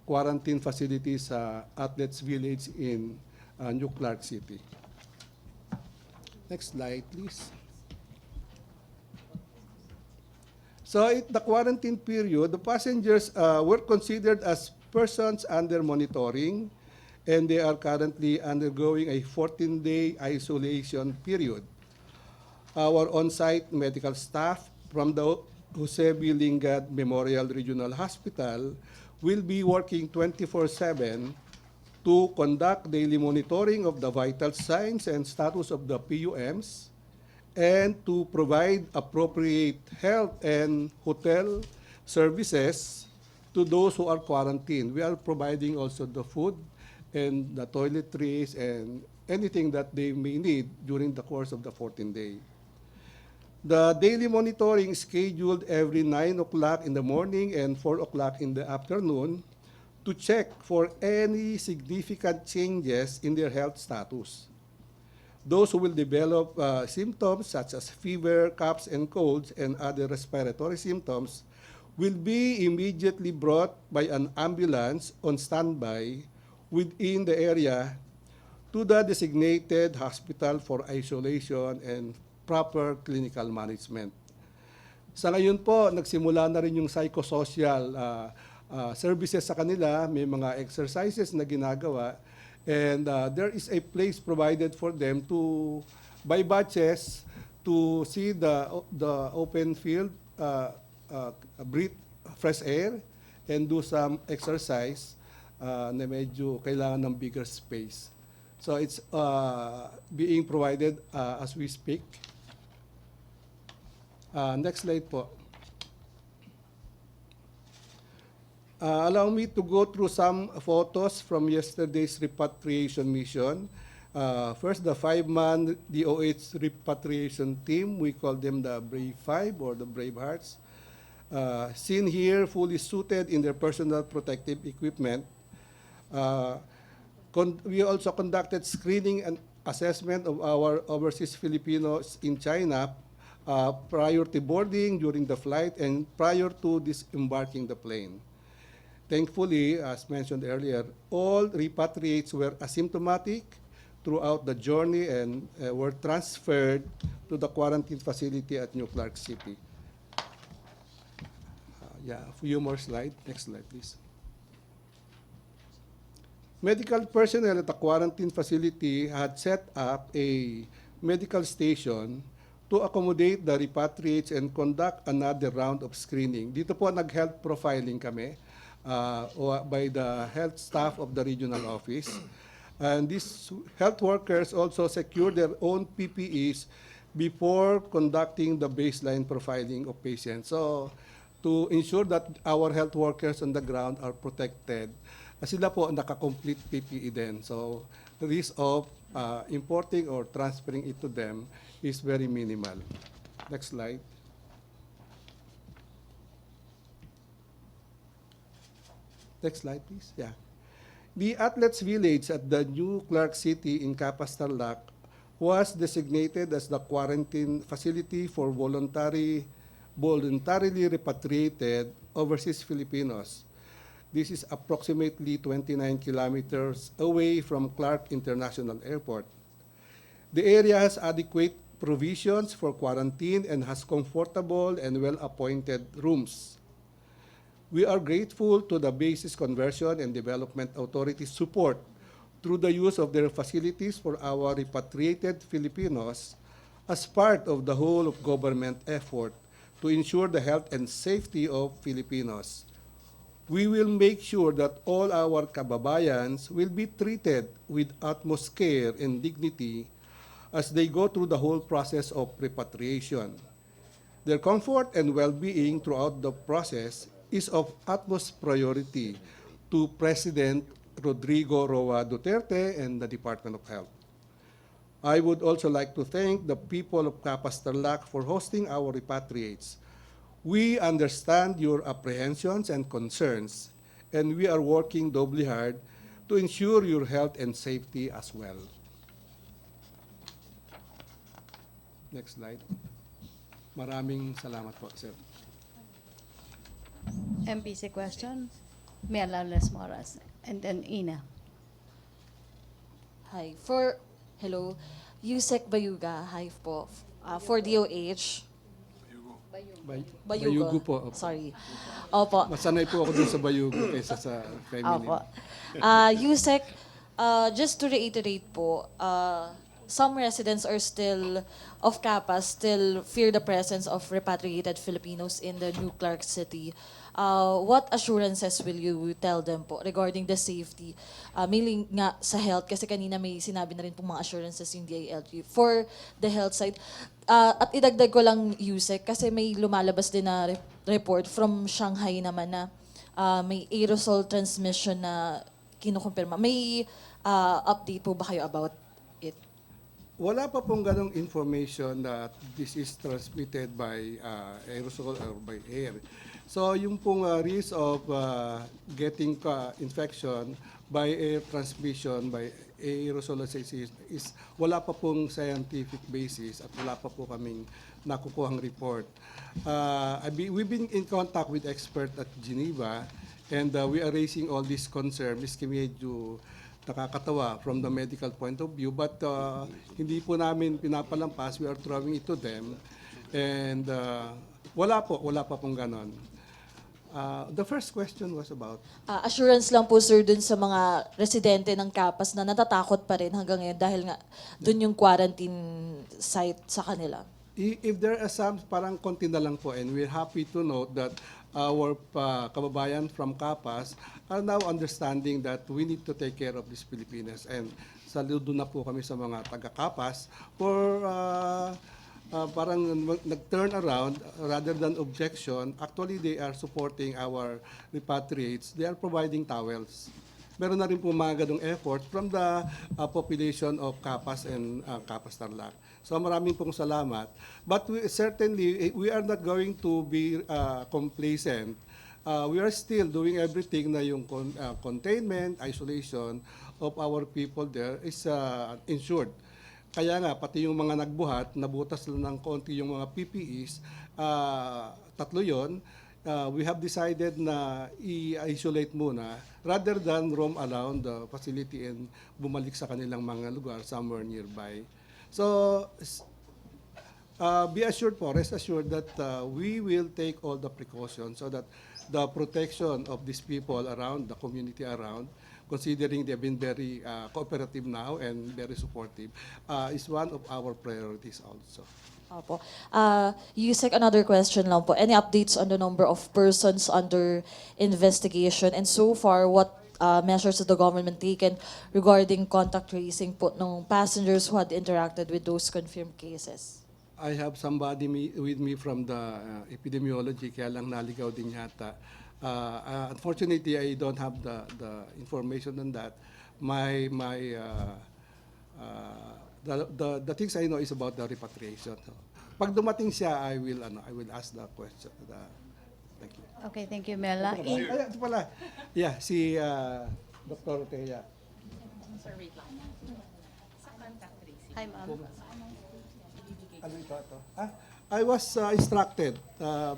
quarantine facility sa Athletes Village in New Clark City. Next slide, please. So the quarantine period, the passengers were considered as persons under monitoring, and they are currently undergoing a 14-day isolation period. Our on-site medical staff from the Jose B. Lingad Memorial Regional Hospital will be working 24/7 to conduct daily monitoring of the vital signs and status of the PUMs, and to provide appropriate health and hotel services to those who are quarantined. We are providing also the food and the toiletries and anything that they may need during the course of the 14-day. The daily monitoring is scheduled every 9 o'clock in the morning and 4 o'clock in the afternoon to check for any significant changes in their health status. Those who will develop symptoms such as fever, coughs, and colds, and other respiratory symptoms will be immediately brought by an ambulance on standby within the area to the designated hospital for isolation and proper clinical management. Sa ngayon po, nagsimula na rin yung psychosocial services sa kanila. May mga exercises na ginagawa. And there is a place provided for them to, by batches, to see the open field, breathe fresh air, and do some exercise na medyo kailangan ng bigger space. So it's being provided as we speak. Next slide po. Allow me to go through some photos from yesterday's repatriation mission. First, the 5-man DOH repatriation team. We call them the Brave Five or the Brave Hearts. Seen here, fully suited in their personal protective equipment. We also conducted screening and assessment of our overseas Filipinos in China prior to boarding, during the flight, and prior to disembarking the plane. Thankfully, as mentioned earlier, all repatriates were asymptomatic, throughout the journey and were transferred to the quarantine facility at New Clark City. Yeah, a few more slides. Next slide, please. Medical personnel at the quarantine facility had set up a medical station to accommodate the repatriates and conduct another round of screening. Dito po nag-health profiling kami by the health staff of the regional office. And these health workers also secure their own PPEs before conducting the baseline profiling of patients. So, to ensure that our health workers on the ground are protected, sila po naka-complete PPE din. So, the risk of importing or transferring it to them is very minimal. Next slide. Next slide, please. Yeah. The Athletes Village at the New Clark City in Capas Tarlac was designated as the quarantine facility for voluntarily repatriated overseas Filipinos. This is approximately 29 kilometers away from Clark International Airport. The area has adequate provisions for quarantine and has comfortable and well-appointed rooms. We are grateful to the Bases Conversion and Development Authority's support through the use of their facilities for our repatriated Filipinos as part of the whole of government effort to ensure the health and safety of Filipinos. We will make sure that all our kababayans will be treated with utmost care and dignity as they go through the whole process of repatriation. Their comfort and well-being throughout the process is of utmost priority to President Rodrigo Roa Duterte and the Department of Health. I would also like to thank the people of Capas Tarlac for hosting our repatriates. We understand your apprehensions and concerns, and we are working doubly hard to ensure your health and safety as well. Next slide. Maraming salamat po, sir. MPC question, Mela Les Moras, and then Ina. Hi. Hello. Yusek Bayuga. Hi po. For DOH. Bayugo po. Opo. Sorry. Opo. Masanay po ako dun sa Bayugo kaysa sa feminine. Opo. Yusek, just to reiterate po, some residents are still of Capas still fear the presence of repatriated Filipinos in the New Clark City. What assurances will you tell them po regarding the safety? Mainly nga sa health, kasi kanina may sinabi na rin po mga assurances yung DILG. For the health side, at idagdag ko lang, Yusek, kasi may lumalabas din na report from Shanghai naman na may aerosol transmission na kinukumpirma. May update po ba kayo about it? Wala pa pong ganong information that this is transmitted by aerosol or by air. So yung pong risk of getting infection by air transmission, by aerosolization is wala pa pong scientific basis at wala pa po kaming nakukuhang report. We've been in contact with experts at Geneva and we are raising all these concerns. Miski medyo nakakatawa from the medical point of view, but hindi po namin pinapalampas. We are throwing it to them. And wala pa pong ganon. The first question was about? Assurance lang po, sir, dun sa mga residente ng Capas na natatakot pa rin hanggang ngayon dahil nga dun yung quarantine site sa kanila. If there are some, parang konti na lang po, and we're happy to note that our kababayan from Capas are now understanding that we need to take care of these Filipinas. And saludo na po kami sa mga taga-Capas for parang nag-turn around rather than objection. Actually, they are supporting our repatriates. They are providing towels. Meron na rin po mga ganong effort from the population of Capas and Capas Tarlac. So maraming pong salamat. But certainly, we are not going to be complacent. We are still doing everything na yung containment, isolation of our people there is ensured. Kaya nga, pati yung mga nagbuhat, nabutas lang ng konti yung mga PPEs, tatlo yon. we have decided na i-isolate muna rather than roam around the facility and bumalik sa kanilang mga lugar somewhere nearby. So, be assured po, rest assured that we will take all the precautions so that the protection of these people around, the community around, considering they've been very cooperative now and very supportive, is one of our priorities also. Opo. Yusek, another question lang po. Any updates on the number of persons under investigation? And so far, what measures has the government taken regarding contact tracing po ng passengers who had interacted with those confirmed cases? I have somebody with me from the epidemiology, kaya lang naligaw din yata. Unfortunately, I don't have the information on that. The things I know is about the repatriation. So, pag dumating siya, I will ask the question. Thank you. Okay, thank you, Mela. Ay, ito pala. Yeah, si Dr. Teya. Hi, ma'am. Ano ito? I was instructed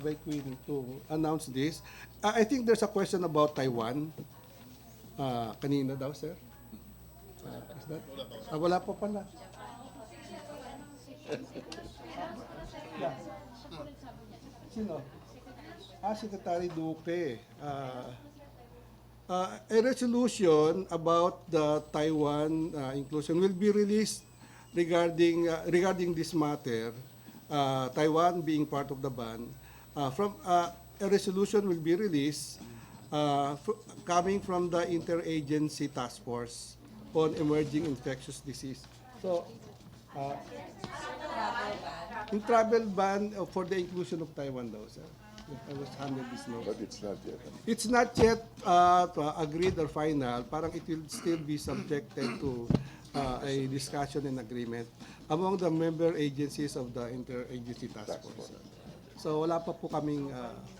by Queen to announce this. I think there's a question about Taiwan. Kanina daw, sir? Is that? Wala pa pala. Yeah. Sino? Secretary Duque. A resolution about the Taiwan inclusion will be released regarding this matter, Taiwan being part of the ban. A resolution will be released coming from the Interagency Task Force on Emerging Infectious Disease. So, in travel ban for the inclusion of Taiwan daw, sir. I was handed this note. But it's not yet. It's not yet agreed or final. Parang it will still be subjected to a discussion and agreement among the member agencies of the Interagency Task Force. So wala pa po kaming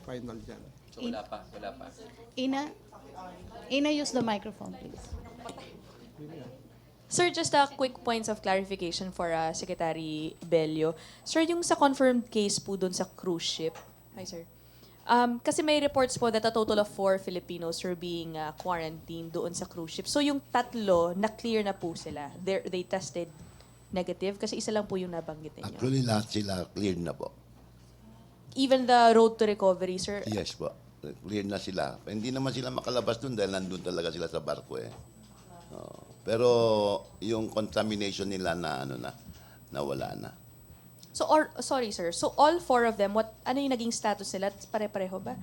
final dyan. So wala pa. Ina, use the microphone, please. Sir, just a quick points of clarification for Secretary Bello. Sir, yung sa confirmed case po dun sa cruise ship. Hi, sir. Kasi may reports po that a total of 4 Filipinos are being quarantined doon sa cruise ship. So yung tatlo, na-clear na po sila. They tested negative kasi isa lang po yung nabanggit ninyo. Actually, lahat sila cleared na po. Even the road to recovery, sir? Yes po. Cleared na sila. Hindi naman sila makalabas dun dahil nandun talaga sila sa barko eh. Pero yung contamination nila nawala na. So, sorry sir, so all 4 of them, ano yung naging status nila? Pare-pareho ba?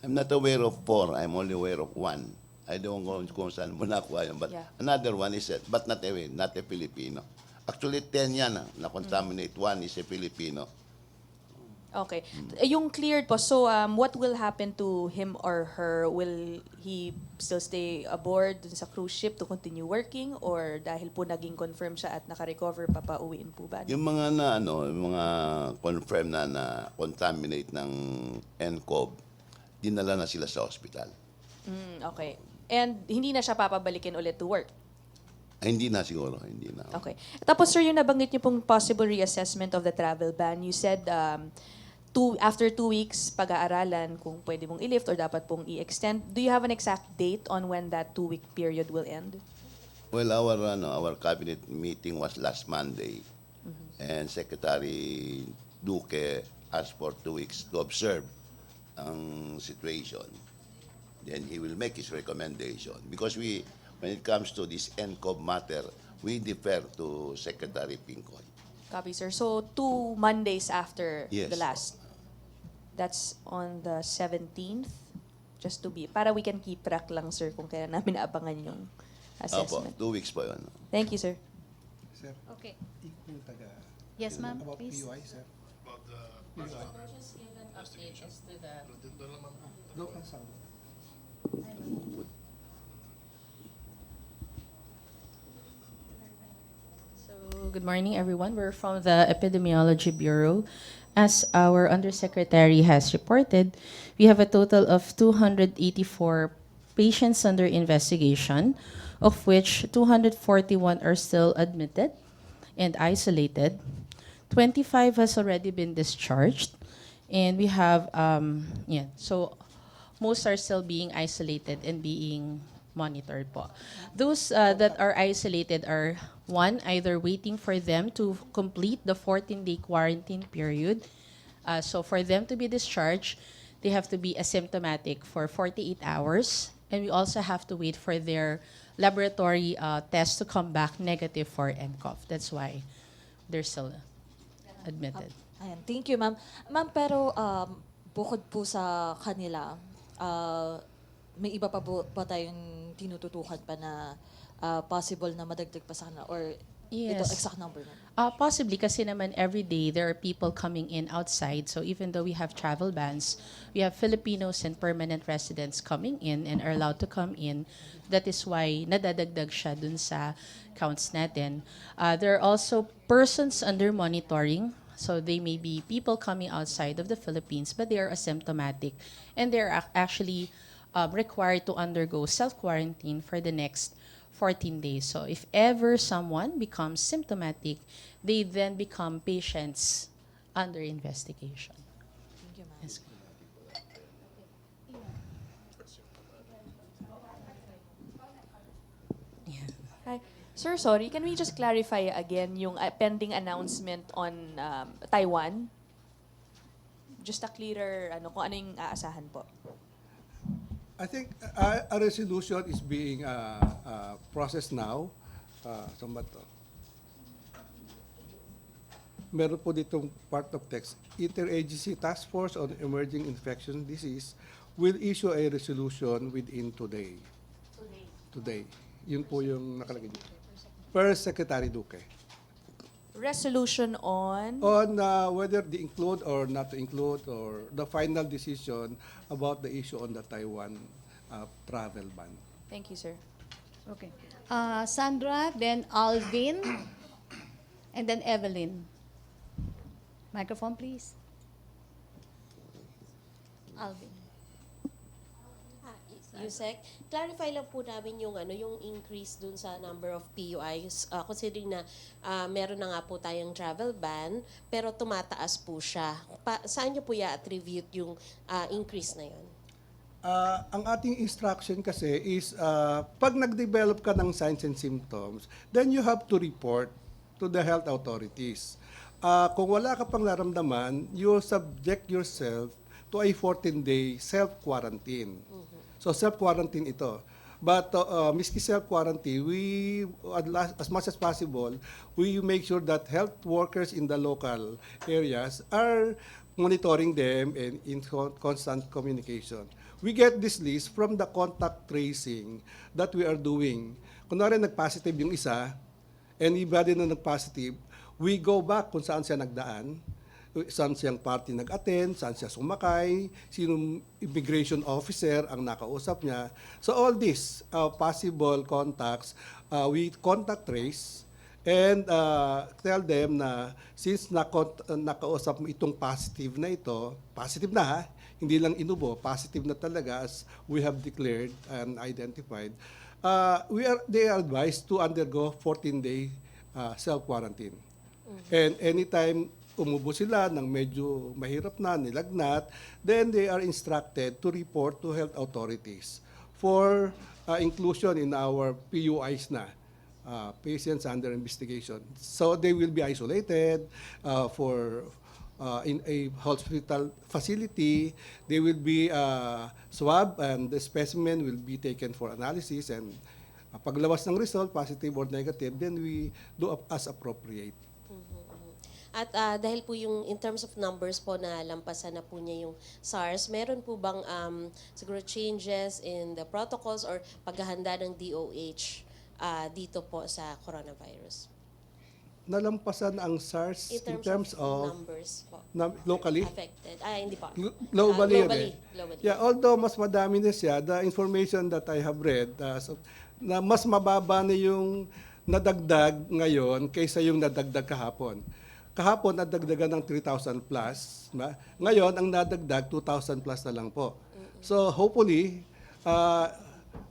I'm not aware of 4. I'm only aware of 1. I don't know kung saan mo nakuha yun. But Yeah. another one is, but not a Filipino. Actually, 10 yan na-contaminate. 1 is a Filipino. Okay. Yung cleared po, so what will happen to him or her? Will he still stay aboard dun sa cruise ship to continue working? Or dahil po naging confirm siya at naka-recover, papauwiin po ba? Yung mga yung mga confirm na contaminate ng NCOV, dinala na sila sa hospital. Okay. And hindi na siya papabalikin ulit to work? Ay, hindi na siguro, hindi na. Okay. Tapos sir, yung nabanggit niyo pong possible reassessment of the travel ban, you said after 2 weeks, pag-aaralan kung pwede mong i-lift or dapat pong i-extend. Do you have an exact date on when that 2-week period will end? Well, our cabinet meeting was last Monday, and Secretary Duque asked for 2 weeks to observe ang situation. Then he will make his recommendation. Because when it comes to this NCOV matter, we defer to Secretary Pincoy. Copy, sir. So 2 Mondays after Yes. the last. That's on the 17th. Just to be, para we can keep track lang, sir, kung kailan namin naabangan yung Opo, assessment. 2 weeks pa yun. Thank you, sir. Sir, Okay. yung taga... Yes, ma'am, About please. PUI, sir. Doon ka sa... So, good morning, everyone. We're from the Epidemiology Bureau. As our Undersecretary has reported, we have a total of 284 patients under investigation, of which 241 are still admitted and isolated. 25 has already been discharged, And we have, so most are still being isolated and being monitored po. Those that are isolated are, one, either waiting for them to complete the 14-day quarantine period. So for them to be discharged, they have to be asymptomatic for 48 hours. And we also have to wait for their laboratory test to come back negative for nCoV. That's why they're still admitted. Ayan, thank you, ma'am. Ma'am, pero bukod po sa kanila, may iba pa po ba tayong tinututukan pa na possible na madagdag pa sa kanila? Or ito, Yes. exact number na? Possibly, kasi naman every day there are people coming in outside. So even though we have travel bans, we have Filipinos and permanent residents coming in and are allowed to come in. That is why nadadagdag siya dun sa counts natin. There are also persons under monitoring. So they may be people coming outside of the Philippines, but they are asymptomatic. And they're actually required to undergo self-quarantine for the next 14 days. So if ever someone becomes symptomatic, they then become patients under investigation. Thank you, ma'am. Yes. Yeah. Hi. Sir, sorry, can we just clarify again yung pending announcement on Taiwan? Just a clearer, kung ano yung aasahan po. I think a resolution is being processed now. Saan ba to? Meron po ditong part of text. Interagency Task Force on Emerging Infectious Disease will issue a resolution within today. Today. Yun po yung nakalagay dito. Per Secretary Duque. Resolution on... On whether to include or not to include, or the final decision about the issue on the Taiwan travel ban. Thank you, sir. Okay. Sandra, then Alvin, and then Evelyn. Microphone, please. Alvin. Yusek, clarify lang po namin yung yung increase dun sa number of PUIs, considering na meron na nga po tayong travel ban pero tumataas po siya. Saan niyo po i-attribute yung increase na yun? Ang ating instruction kasi is pag nag-develop ka ng signs and symptoms, then you have to report to the health authorities. Kung wala ka pang naramdaman, you subject yourself to a 14-day self-quarantine. So self-quarantine ito. But miski self-quarantine, we, as much as possible, we make sure that health workers in the local areas are monitoring them and in constant communication. We get this list from the contact tracing that we are doing. Kunwari nag-positive yung isa, anybody na nag-positive, we go back kung saan siya nagdaan, saan siyang party nag-attend, saan siya sumakay, sinong immigration officer ang nakausap niya. So all these possible contacts, we contact trace and tell them na since nakausap mo itong positive na ito, positive na ha, hindi lang inubo, positive na talaga as we have declared and identified, they are advised to undergo 14-day self-quarantine. And anytime umubo sila ng medyo mahirap na, nilagnat, then they are instructed to report to health authorities for inclusion in our PUIs na, patients under investigation. So they will be isolated in a hospital facility. They will be swabbed and the specimen will be taken for analysis, and paglabas ng result, positive or negative, then we do as appropriate. At dahil po yung in terms of numbers po na lampasan na po niya yung SARS, meron po bang siguro changes in the protocols or paghahanda ng DOH dito po sa coronavirus? Nalampasan ang SARS in terms of numbers po. Locally? Affected. Hindi po. Globally. Globally. Yeah, although mas madami na siya, the information that I have read, na mas mababa na yung nadagdag ngayon kaysa yung nadagdag kahapon. Kahapon, nadagdagan ng 3,000 plus. Ngayon, ang nadagdag, 2,000 plus na lang po. So, hopefully,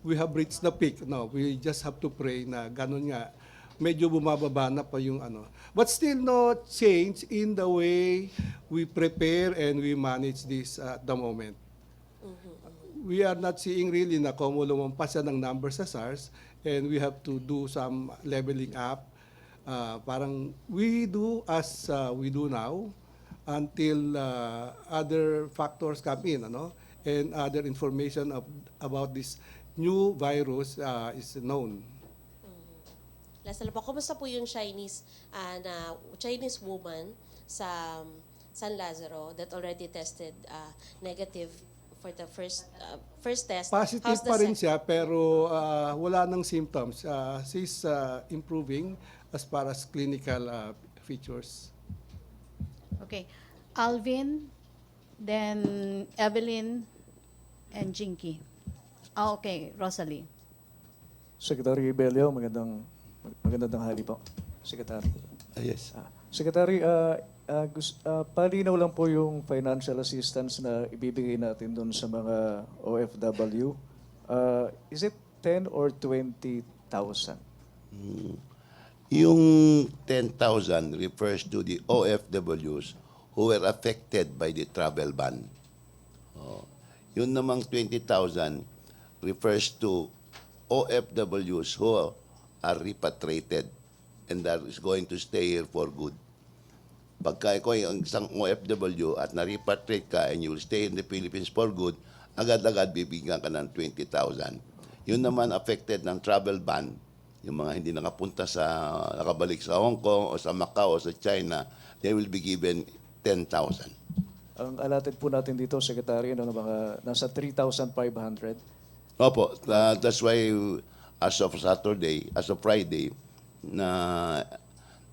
we have reached the peak. No, we just have to pray na ganun nga. medyo bumababa na pa yung ano. But still no change in the way we prepare and we manage this at the moment. We are not seeing really na lumampas siya ng numbers sa SARS, and we have to do some leveling up. Parang we do as we do now until other factors come in, ano, and other information about this new virus is known. Last na po, kumusta po yung Chinese woman sa San Lazaro that already tested negative for the first test? Positive How's the pa rin sec- siya, pero wala ng symptoms. She's improving as far as clinical features. Okay. Alvin, then Evelyn, and Jinky. Okay, Rosalie. Secretary Bello, magandang tanghali po. Secretary. Yes. Secretary, palinaw lang po yung financial assistance na ibibigay natin doon sa mga OFW. Is it 10 or 20,000? Yung 10,000 refers to the OFWs who were affected by the travel ban. Yun namang 20,000 refers to OFWs who are repatriated and that is going to stay here for good. Pagka ikaw ay isang OFW at na-repatriate ka and you will stay in the Philippines for good, agad-agad bibigyan ka ng 20,000. Yun naman affected ng travel ban, yung mga hindi nakabalik sa Hong Kong o sa Macau o sa China, they will be given 10,000. Ang allotted po natin dito, Secretary, mga nasa 3,500. Opo, that's why as of Friday,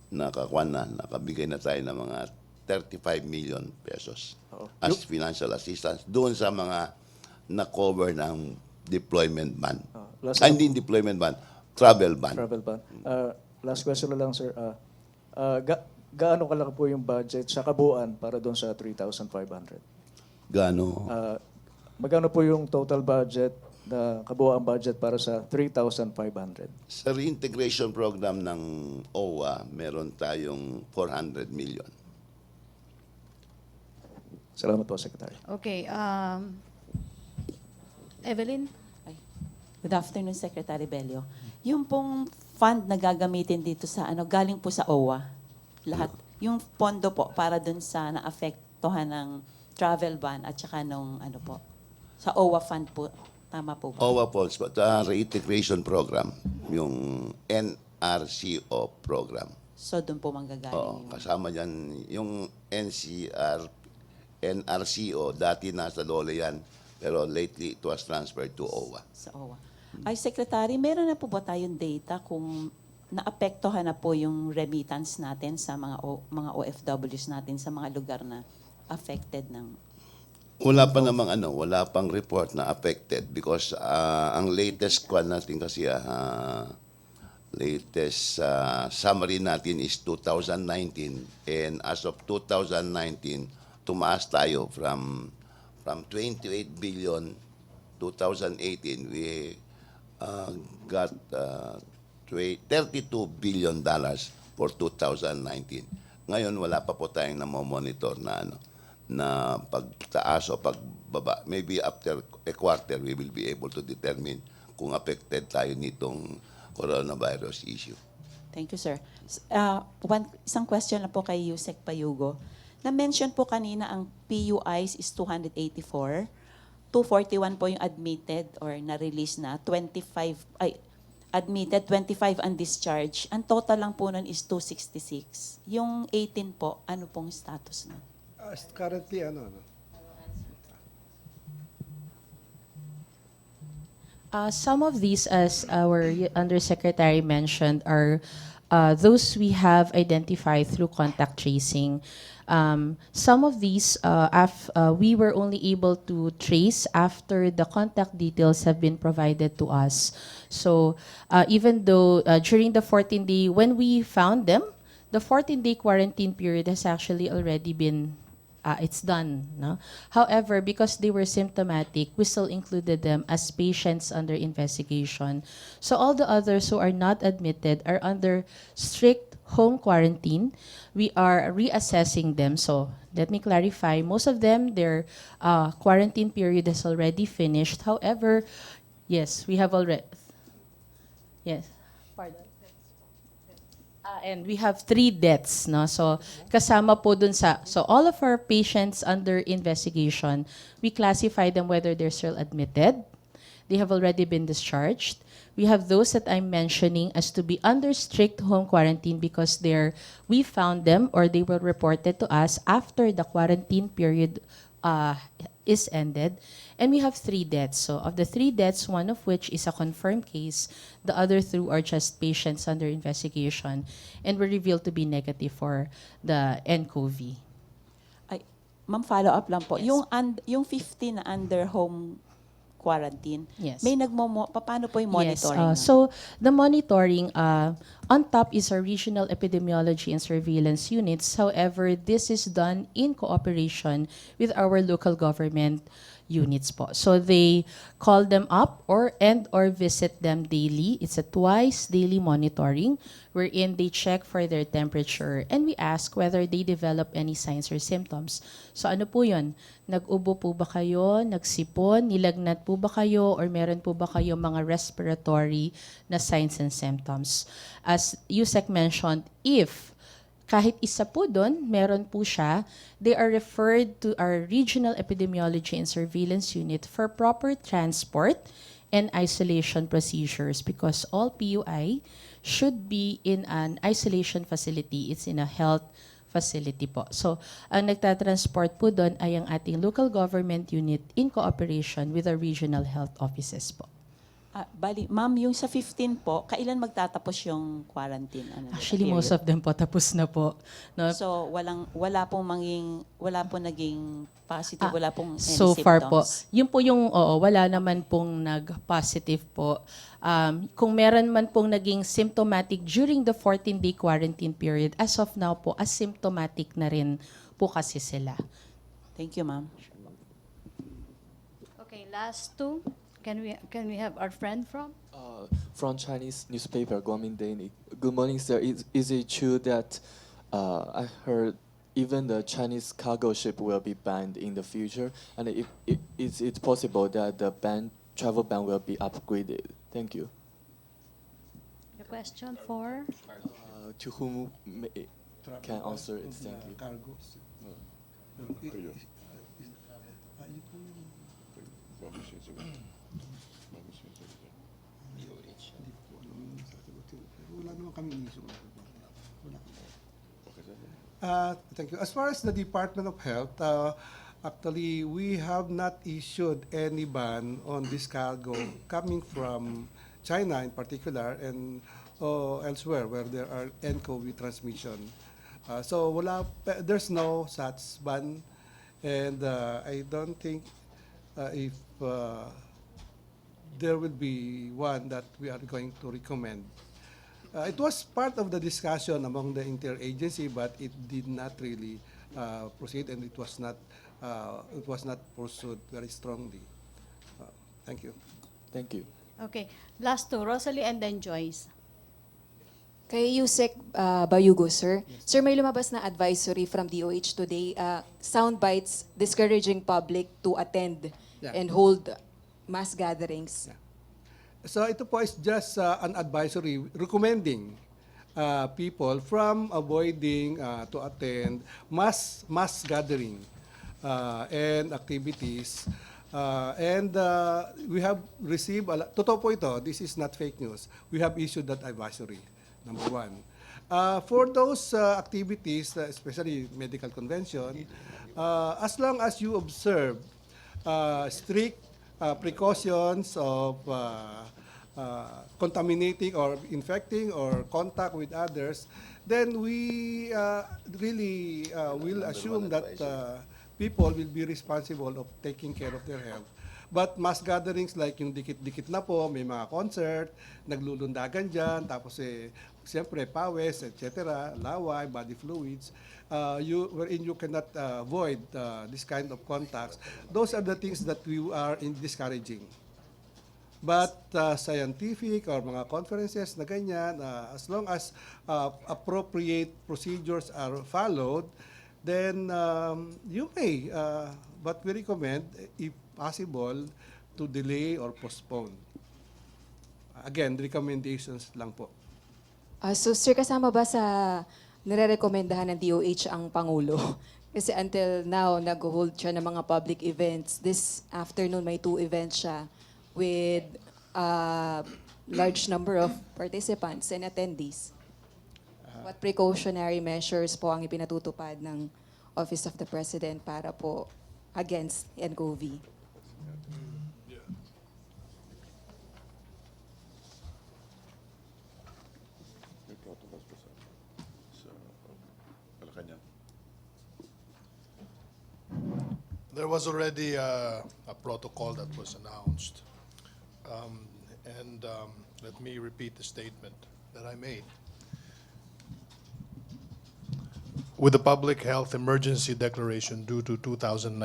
nakabigay na tayo ng mga 35 million pesos as financial assistance doon sa mga na-cover ng deployment ban. Hindi deployment ban, travel ban. Travel ban. Last question na lang, sir. Gaano kalaki po yung budget sa kabuuan para doon sa 3,500? Gaano? Magkano po yung total budget na kabuuan budget para sa 3,500? Sa reintegration program ng OWA, meron tayong 400 million. Salamat po, Secretary. Okay, Evelyn? Good afternoon, Secretary Bello. Yung pong fund na gagamitin dito sa galing po sa OWA. Lahat. Yung pondo po para dun sa naapektuhan ng travel ban at saka nung sa OWA fund po. Tama po ba? OWA Pulse, Reintegration Program, yung NRCO program. So doon po manggagaling yung... Kasama dyan yung NRCO, dati nasa Lole yan, pero lately it was transferred to OWA. Sa OWA. Ay, Secretary, meron na po ba tayong data kung naapektuhan na po yung remittance natin sa mga OFWs natin sa mga lugar na affected ng... Wala pang report na affected because ang latest natin kasi, latest summary natin is 2019 and as of 2019, tumaas tayo from 28 billion 2018, we got $32 billion for 2019. Ngayon, wala pa po tayong namomonitor na pagtaas o pagbaba. Maybe after a quarter, we will be able to determine kung affected tayo nitong coronavirus issue. Thank you, sir. Isang question na po kay Yusek Payugo. Na-mention po kanina ang PUIs is 284. 241 po yung admitted or na-release na. Admitted, 25 undischarged. Ang total lang po nun is 266. Yung 18 po, ano pong status nun? Currently, Some of these, as our Undersecretary mentioned, are those we have identified through contact tracing. Some of these we were only able to trace after the contact details have been provided to us. So even though during the 14-day, when we found them, the 14-day quarantine period has actually already been it's done. No? However, because they were symptomatic, we still included them as patients under investigation. So all the others who are not admitted are under strict home quarantine. We are reassessing them. So let me clarify. Most of them, their quarantine period is already finished. However, yes, we have already. Yes. Pardon. And we have 3 deaths, no? So kasama po dun sa, so all of our patients under investigation, we classify them whether they're still admitted, they have already been discharged. We have those that I'm mentioning as to be under strict home quarantine because we found them or they were reported to us after the quarantine period is ended. And we have 3 deaths. So of the 3 deaths, one of which is a confirmed case, the other 2 are just patients under investigation and were revealed to be negative for the nCoV. Ay, ma'am, follow up lang po. Yes. Yung 15 na under home quarantine, Yes. may paano po yung monitoring? Yes. So the monitoring, on top is our regional epidemiology and surveillance units. However, this is done in cooperation with our local government units po. So they call them up or visit them daily. It's a twice daily monitoring wherein they check for their temperature and we ask whether they develop any signs or symptoms. So ano po yun? Nag-ubo po ba kayo? Nagsipon? Nilagnat po ba kayo? Or meron po ba kayo mga respiratory na signs and symptoms? As Yusek mentioned, if kahit isa po doon, meron po siya, they are referred to our Regional Epidemiology and Surveillance Unit for proper transport and isolation procedures because all PUI should be in an isolation facility. It's in a health facility po. So, ang nagtatransport po doon ay ang ating local government unit in cooperation with our regional health offices po. Bali, ma'am, yung sa 15 po, kailan magtatapos yung quarantine? Actually, most of them po tapos na po. No? So, wala pong naging positive, wala pong any So far po. symptoms? Yun po yung, wala naman pong nag-positive po. Kung meron man pong naging symptomatic during the 14-day quarantine period, as of now po, asymptomatic na rin po kasi sila. Thank you, ma'am. Okay, last 2. Can we have our friend from? From Chinese newspaper, Guangming Daily. Good morning, sir. Is it true that I heard even the Chinese cargo ship will be banned in the future? And is it possible that the travel ban will be upgraded? Thank you. The question for? To whom can answer it? Thank you. Cargos. Wala naman kami issue. Thank you. As far as the Department of Health, actually, we have not issued any ban on this cargo coming from China in particular and elsewhere where there are nCoV transmission. So there's no such ban, and I don't think if there will be one that we are going to recommend. It was part of the discussion among the interagency, but it did not really proceed, and it was not pursued very strongly. Thank you. Thank you. Okay, last 2. Rosalie and then Joyce. Kay Yusek Bayugo, sir. Sir, may lumabas na advisory from DOH today, sound bites discouraging public to attend and hold mass gatherings. So ito po is just an advisory recommending people from avoiding to attend mass gathering and activities. We have received, totoo po ito, this is not fake news. We have issued that advisory, number 1. For those activities, especially medical convention, as long as you observe strict precautions of contaminating or infecting or contact with others, then we really will assume that people will be responsible of taking care of their health. But mass gatherings like yung dikit-dikit na po, may mga concert, naglulundagan dyan, tapos siyempre, pawis, etc., laway, body fluids, wherein you cannot avoid this kind of contacts. Those are the things that we are discouraging. But scientific or mga conferences na ganyan, as long as appropriate procedures are followed, then you may, but we recommend, if possible, to delay or postpone. Again, recommendations lang po. So sir, kasama ba sa nire-rekomendahan ng DOH ang Pangulo? Kasi until now, nag-hold siya ng mga public events. This afternoon, may 2 events siya with a large number of participants and attendees. What precautionary measures po ang ipinatutupad ng Office of the President para po against NCOV? May protocols pa sa Malacañang. There was already a protocol that was announced. Let me repeat the statement that I made. With the public health emergency declaration due to 2019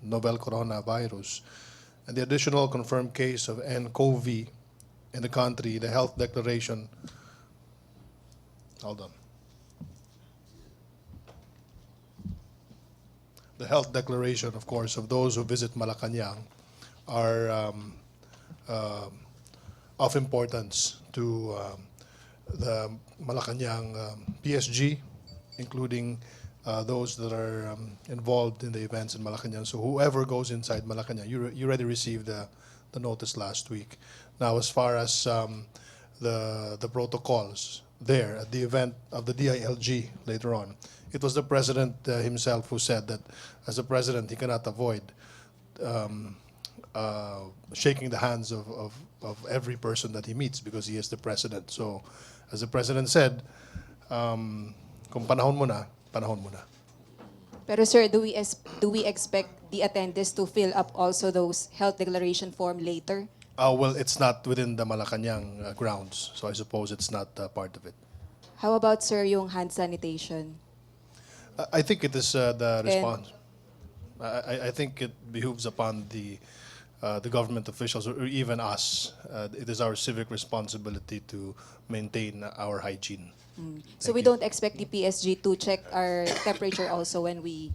novel coronavirus and the additional confirmed case of nCoV in the country, the health declaration, hold on. The health declaration, of course, of those who visit Malacañang are of importance to the Malacañang PSG, including those that are involved in the events in Malacañang. So whoever goes inside Malacañang, you already received the notice last week. Now, as far as the protocols there at the event of the DILG later on, it was the president himself who said that as a president, he cannot avoid shaking the hands of every person that he meets because he is the president. So, as the president said, kung panahon mo na, panahon mo na. Pero sir, do we expect the attendees to fill up also those health declaration form later? Well, it's not within the Malacañang grounds, so I suppose it's not part of it. How about sir yung hand sanitation? I think it is the response. I think it behooves upon the government officials or even us. It is our civic responsibility to maintain our hygiene. So we don't expect the PSG to check our temperature also when we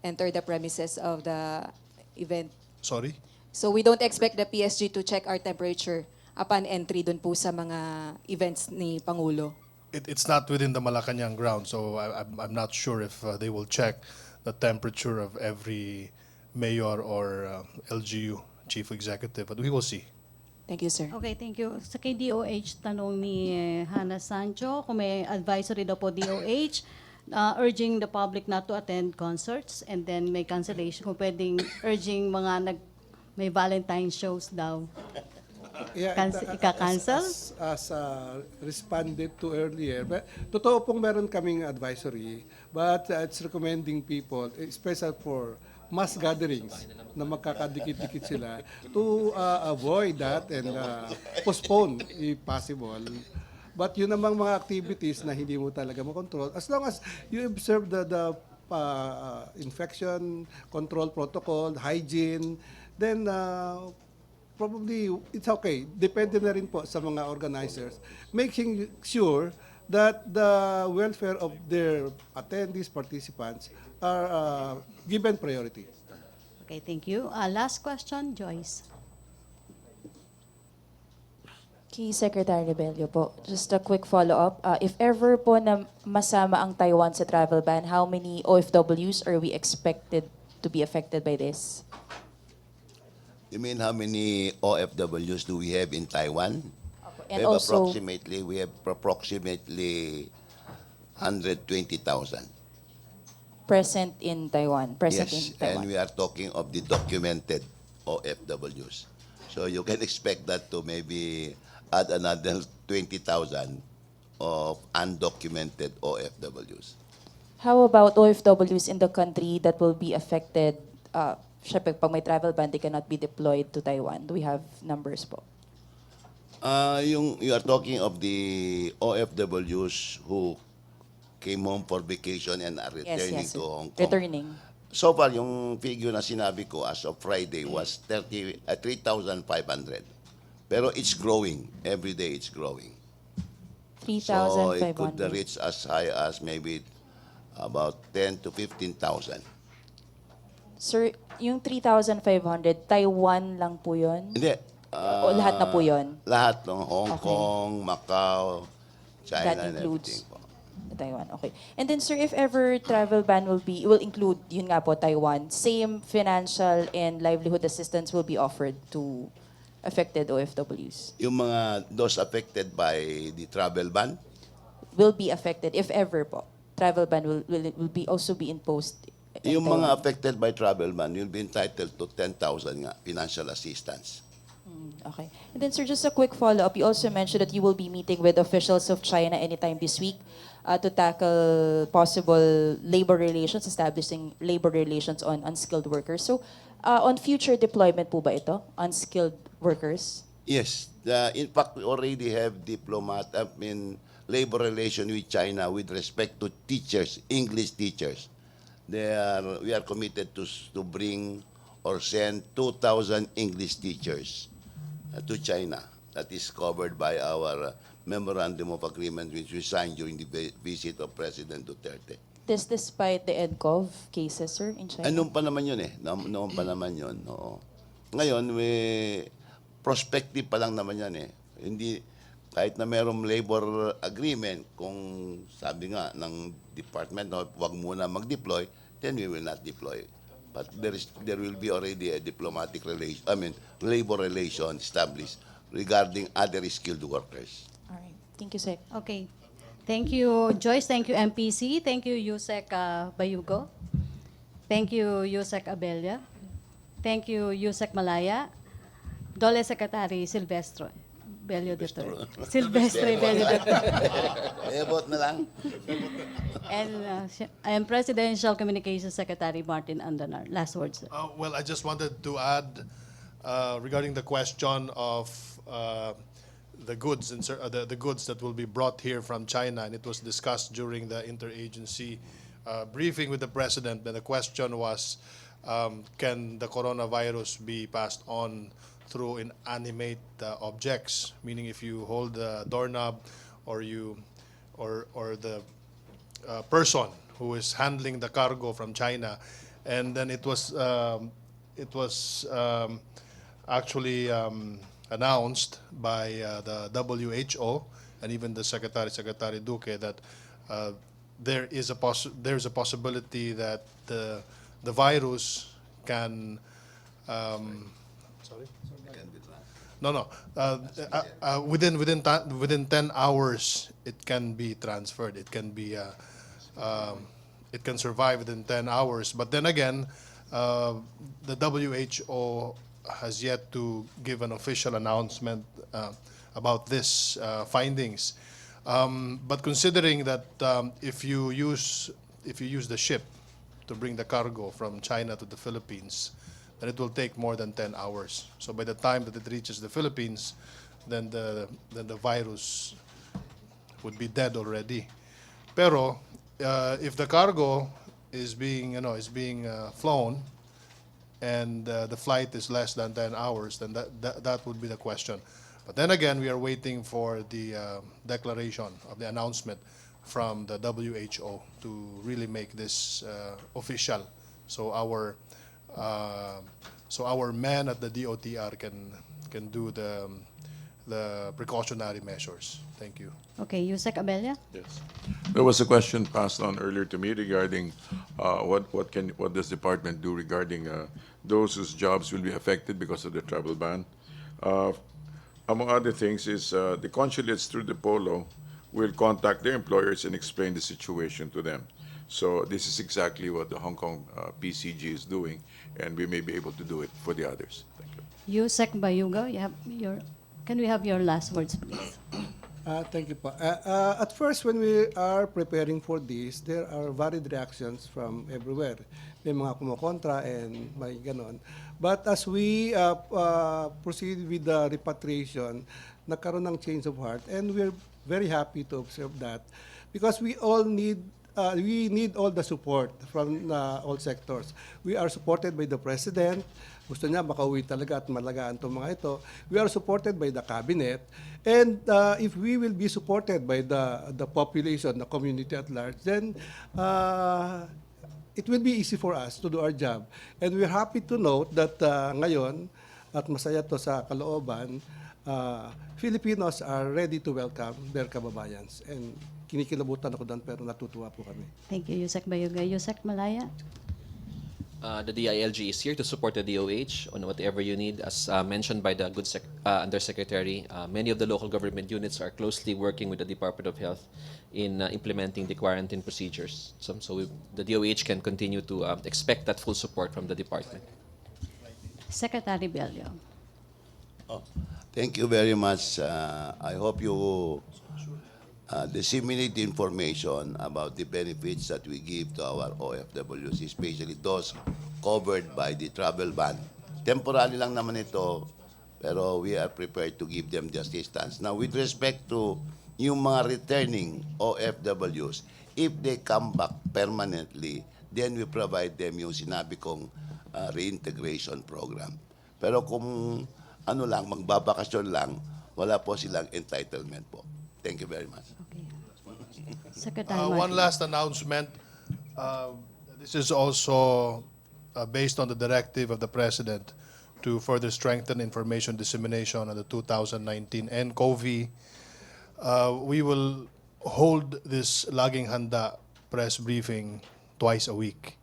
enter the premises of the event. Sorry? So we don't expect the PSG to check our temperature upon entry dun po sa mga events ni Pangulo. It's not within the Malacañang ground, so I'm not sure if they will check the temperature of every mayor or LGU chief executive, but we will see. Thank you, sir. Okay, thank you. Sa kay DOH, tanong ni Hannah Sancho, kung may advisory daw po DOH, urging the public not to attend concerts, and then may cancellation, kung pwedeng urging mga may Valentine shows daw. Ika-cancel? As responded to earlier, but totoo pong meron kaming advisory, but it's recommending people, especially for mass gatherings na magkakadikit-dikit sila, to avoid that and postpone if possible. But yun namang mga activities na hindi mo talaga makontrol, as long as you observe the infection control protocol, hygiene, then probably it's okay. Depende na rin po sa mga organizers, making sure that the welfare of their attendees, participants are given priority. Okay, thank you. Last question, Joyce. Kay Secretary Rebello po, just a quick follow-up. If ever po na masama ang Taiwan sa travel ban, how many OFWs are we expected to be affected by this? You mean how many OFWs do we have in Taiwan? And also, We have approximately 120,000. present in Taiwan. Present Yes, in Taiwan. and we are talking of the documented OFWs. So you can expect that to maybe add another 20,000 of undocumented OFWs. How about OFWs in the country that will be affected? Syempre, pag may travel ban, they cannot be deployed to Taiwan. Do we have numbers po? You are talking of the OFWs who came home for vacation and are returning Yes, to sir. Hong Kong. Returning. So far, yung figure na sinabi ko as of Friday was 3,500. Pero it's growing. Every day it's growing. So it could 3,500. reach as high as maybe about 10 to 15,000. Sir, yung 3,500, Taiwan lang po yun? Hindi. O lahat na po yun? Lahat ng Hong Okay. Kong, Macau, China, That and includes everything po. Taiwan, okay. And then sir, if ever travel ban will include, yun nga po, Taiwan, same financial and livelihood assistance will be offered to affected OFWs? Yung mga those affected by the travel ban, Will be affected, if ever po. Travel ban will be also be imposed in yung mga Taiwan. affected by travel ban will be entitled to 10,000 nga financial assistance. Okay. And then, sir, just a quick follow-up. You also mentioned that you will be meeting with officials of China anytime this week to tackle possible labor relations, establishing labor relations on unskilled workers. So, on future deployment po ba ito? Unskilled workers? Yes, in fact, we already have labor relation with China with respect to teachers, English teachers. We are committed to bring or send 2,000 English teachers to China. That is covered by our memorandum of agreement which we signed during the visit of President Duterte. This despite the EDCOV cases, sir, in China? Noon pa naman yun eh. Noon pa naman yun. Oo. Ngayon, prospective pa lang naman yan eh. Hindi, kahit na merong labor agreement, kung sabi nga ng department, no, wag muna mag-deploy, then we will not deploy. But there will be already a diplomatic relation, labor relation established regarding other skilled workers. All right. Thank you, sir. Okay. Thank you, Joyce. Thank you, MPC. Thank you, Yusek Bayugo. Thank you, Yusek Abella. Thank you, Yusek Malaya. Dole Secretary Silvestre Bello III. Silvestre Bello III. Ebot na lang. And I am Presidential Communications Secretary Martin Andanar. Last words. Well, I just wanted to add regarding the question of the goods the goods that will be brought here from China, and it was discussed during the interagency briefing with the president. And the question was, can the coronavirus be passed on through inanimate objects? Meaning, if you hold the doorknob, or the person who is handling the cargo from China, and then it was actually announced by the WHO and even the Secretary Duque that there's a possibility that the virus can within 10 hours it can be transferred. It can be it can survive within 10 hours. But then again, the WHO has yet to give an official announcement about this findings. But considering that if you use the ship to bring the cargo from China to the Philippines, then it will take more than 10 hours. So by the time that it reaches the Philippines, then the virus would be dead already. Pero if the cargo is being flown, and the flight is less than 10 hours, then that would be the question. But then again, we are waiting for the declaration of the announcement from the WHO to really make this official, so our men at the DOTR can do the precautionary measures. Thank you. Okay, Yusek Abella. Yes. There was a question passed on earlier to me regarding what does department do regarding those whose jobs will be affected because of the travel ban. Among other things is the consulates through the Polo will contact their employers and explain the situation to them. So this is exactly what the Hong Kong PCG is doing, and we may be able to do it for the others. Thank you. Yusek Bayugo, can we have your last words, please? Thank you po. At first, when we are preparing for this, there are varied reactions from everywhere. may mga kumukontra and may ganon. But as we proceed with the repatriation, nagkaroon ng change of heart, and we're very happy to observe that because we need all the support from all sectors. We are supported by the President. Gusto niya makauwi talaga at malagaan itong mga ito. We are supported by the Cabinet. And if we will be supported by the population, the community at large, then it will be easy for us to do our job. And we're happy to note that ngayon, at masaya to sa kalooban, Filipinos are ready to welcome their kababayans. And kinikilabutan ako doon pero natutuwa po kami. Thank you, Yusek Bayuga. Yusek Malaya? The DILG is here to support the DOH on whatever you need. As mentioned by the Undersecretary, many of the local government units are closely working with the Department of Health in implementing the quarantine procedures. The DOH can continue to expect that full support from the department. Secretary Bello. Thank you very much. I hope you disseminate the information about the benefits that we give to our OFWs, especially those covered by the travel ban. Temporary lang naman ito, pero we are prepared to give them the assistance. Now, with respect to yung mga returning OFWs, if they come back permanently, then we provide them yung sinabi kong reintegration program. Pero kung ano lang, magbabakasyon lang, wala po silang entitlement po. Thank you very much. Okay. Secretary One Martin. last announcement. This is also based on the directive of the President to further strengthen information dissemination on the 2019 NCOV. We will hold this Laging Handa press briefing twice a week.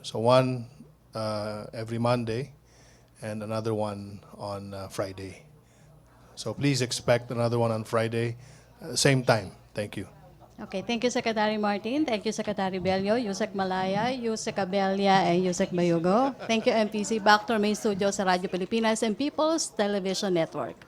So one every Monday and another one on Friday. So please expect another one on Friday, same time. Thank you. Okay, thank you, Secretary Martin. Thank you, Secretary Bello, Yusek Malaya, Yusek Abella, and Yusek Bayugo. Thank you, MPC. Back to our main studio sa Radyo Pilipinas and People's Television Network.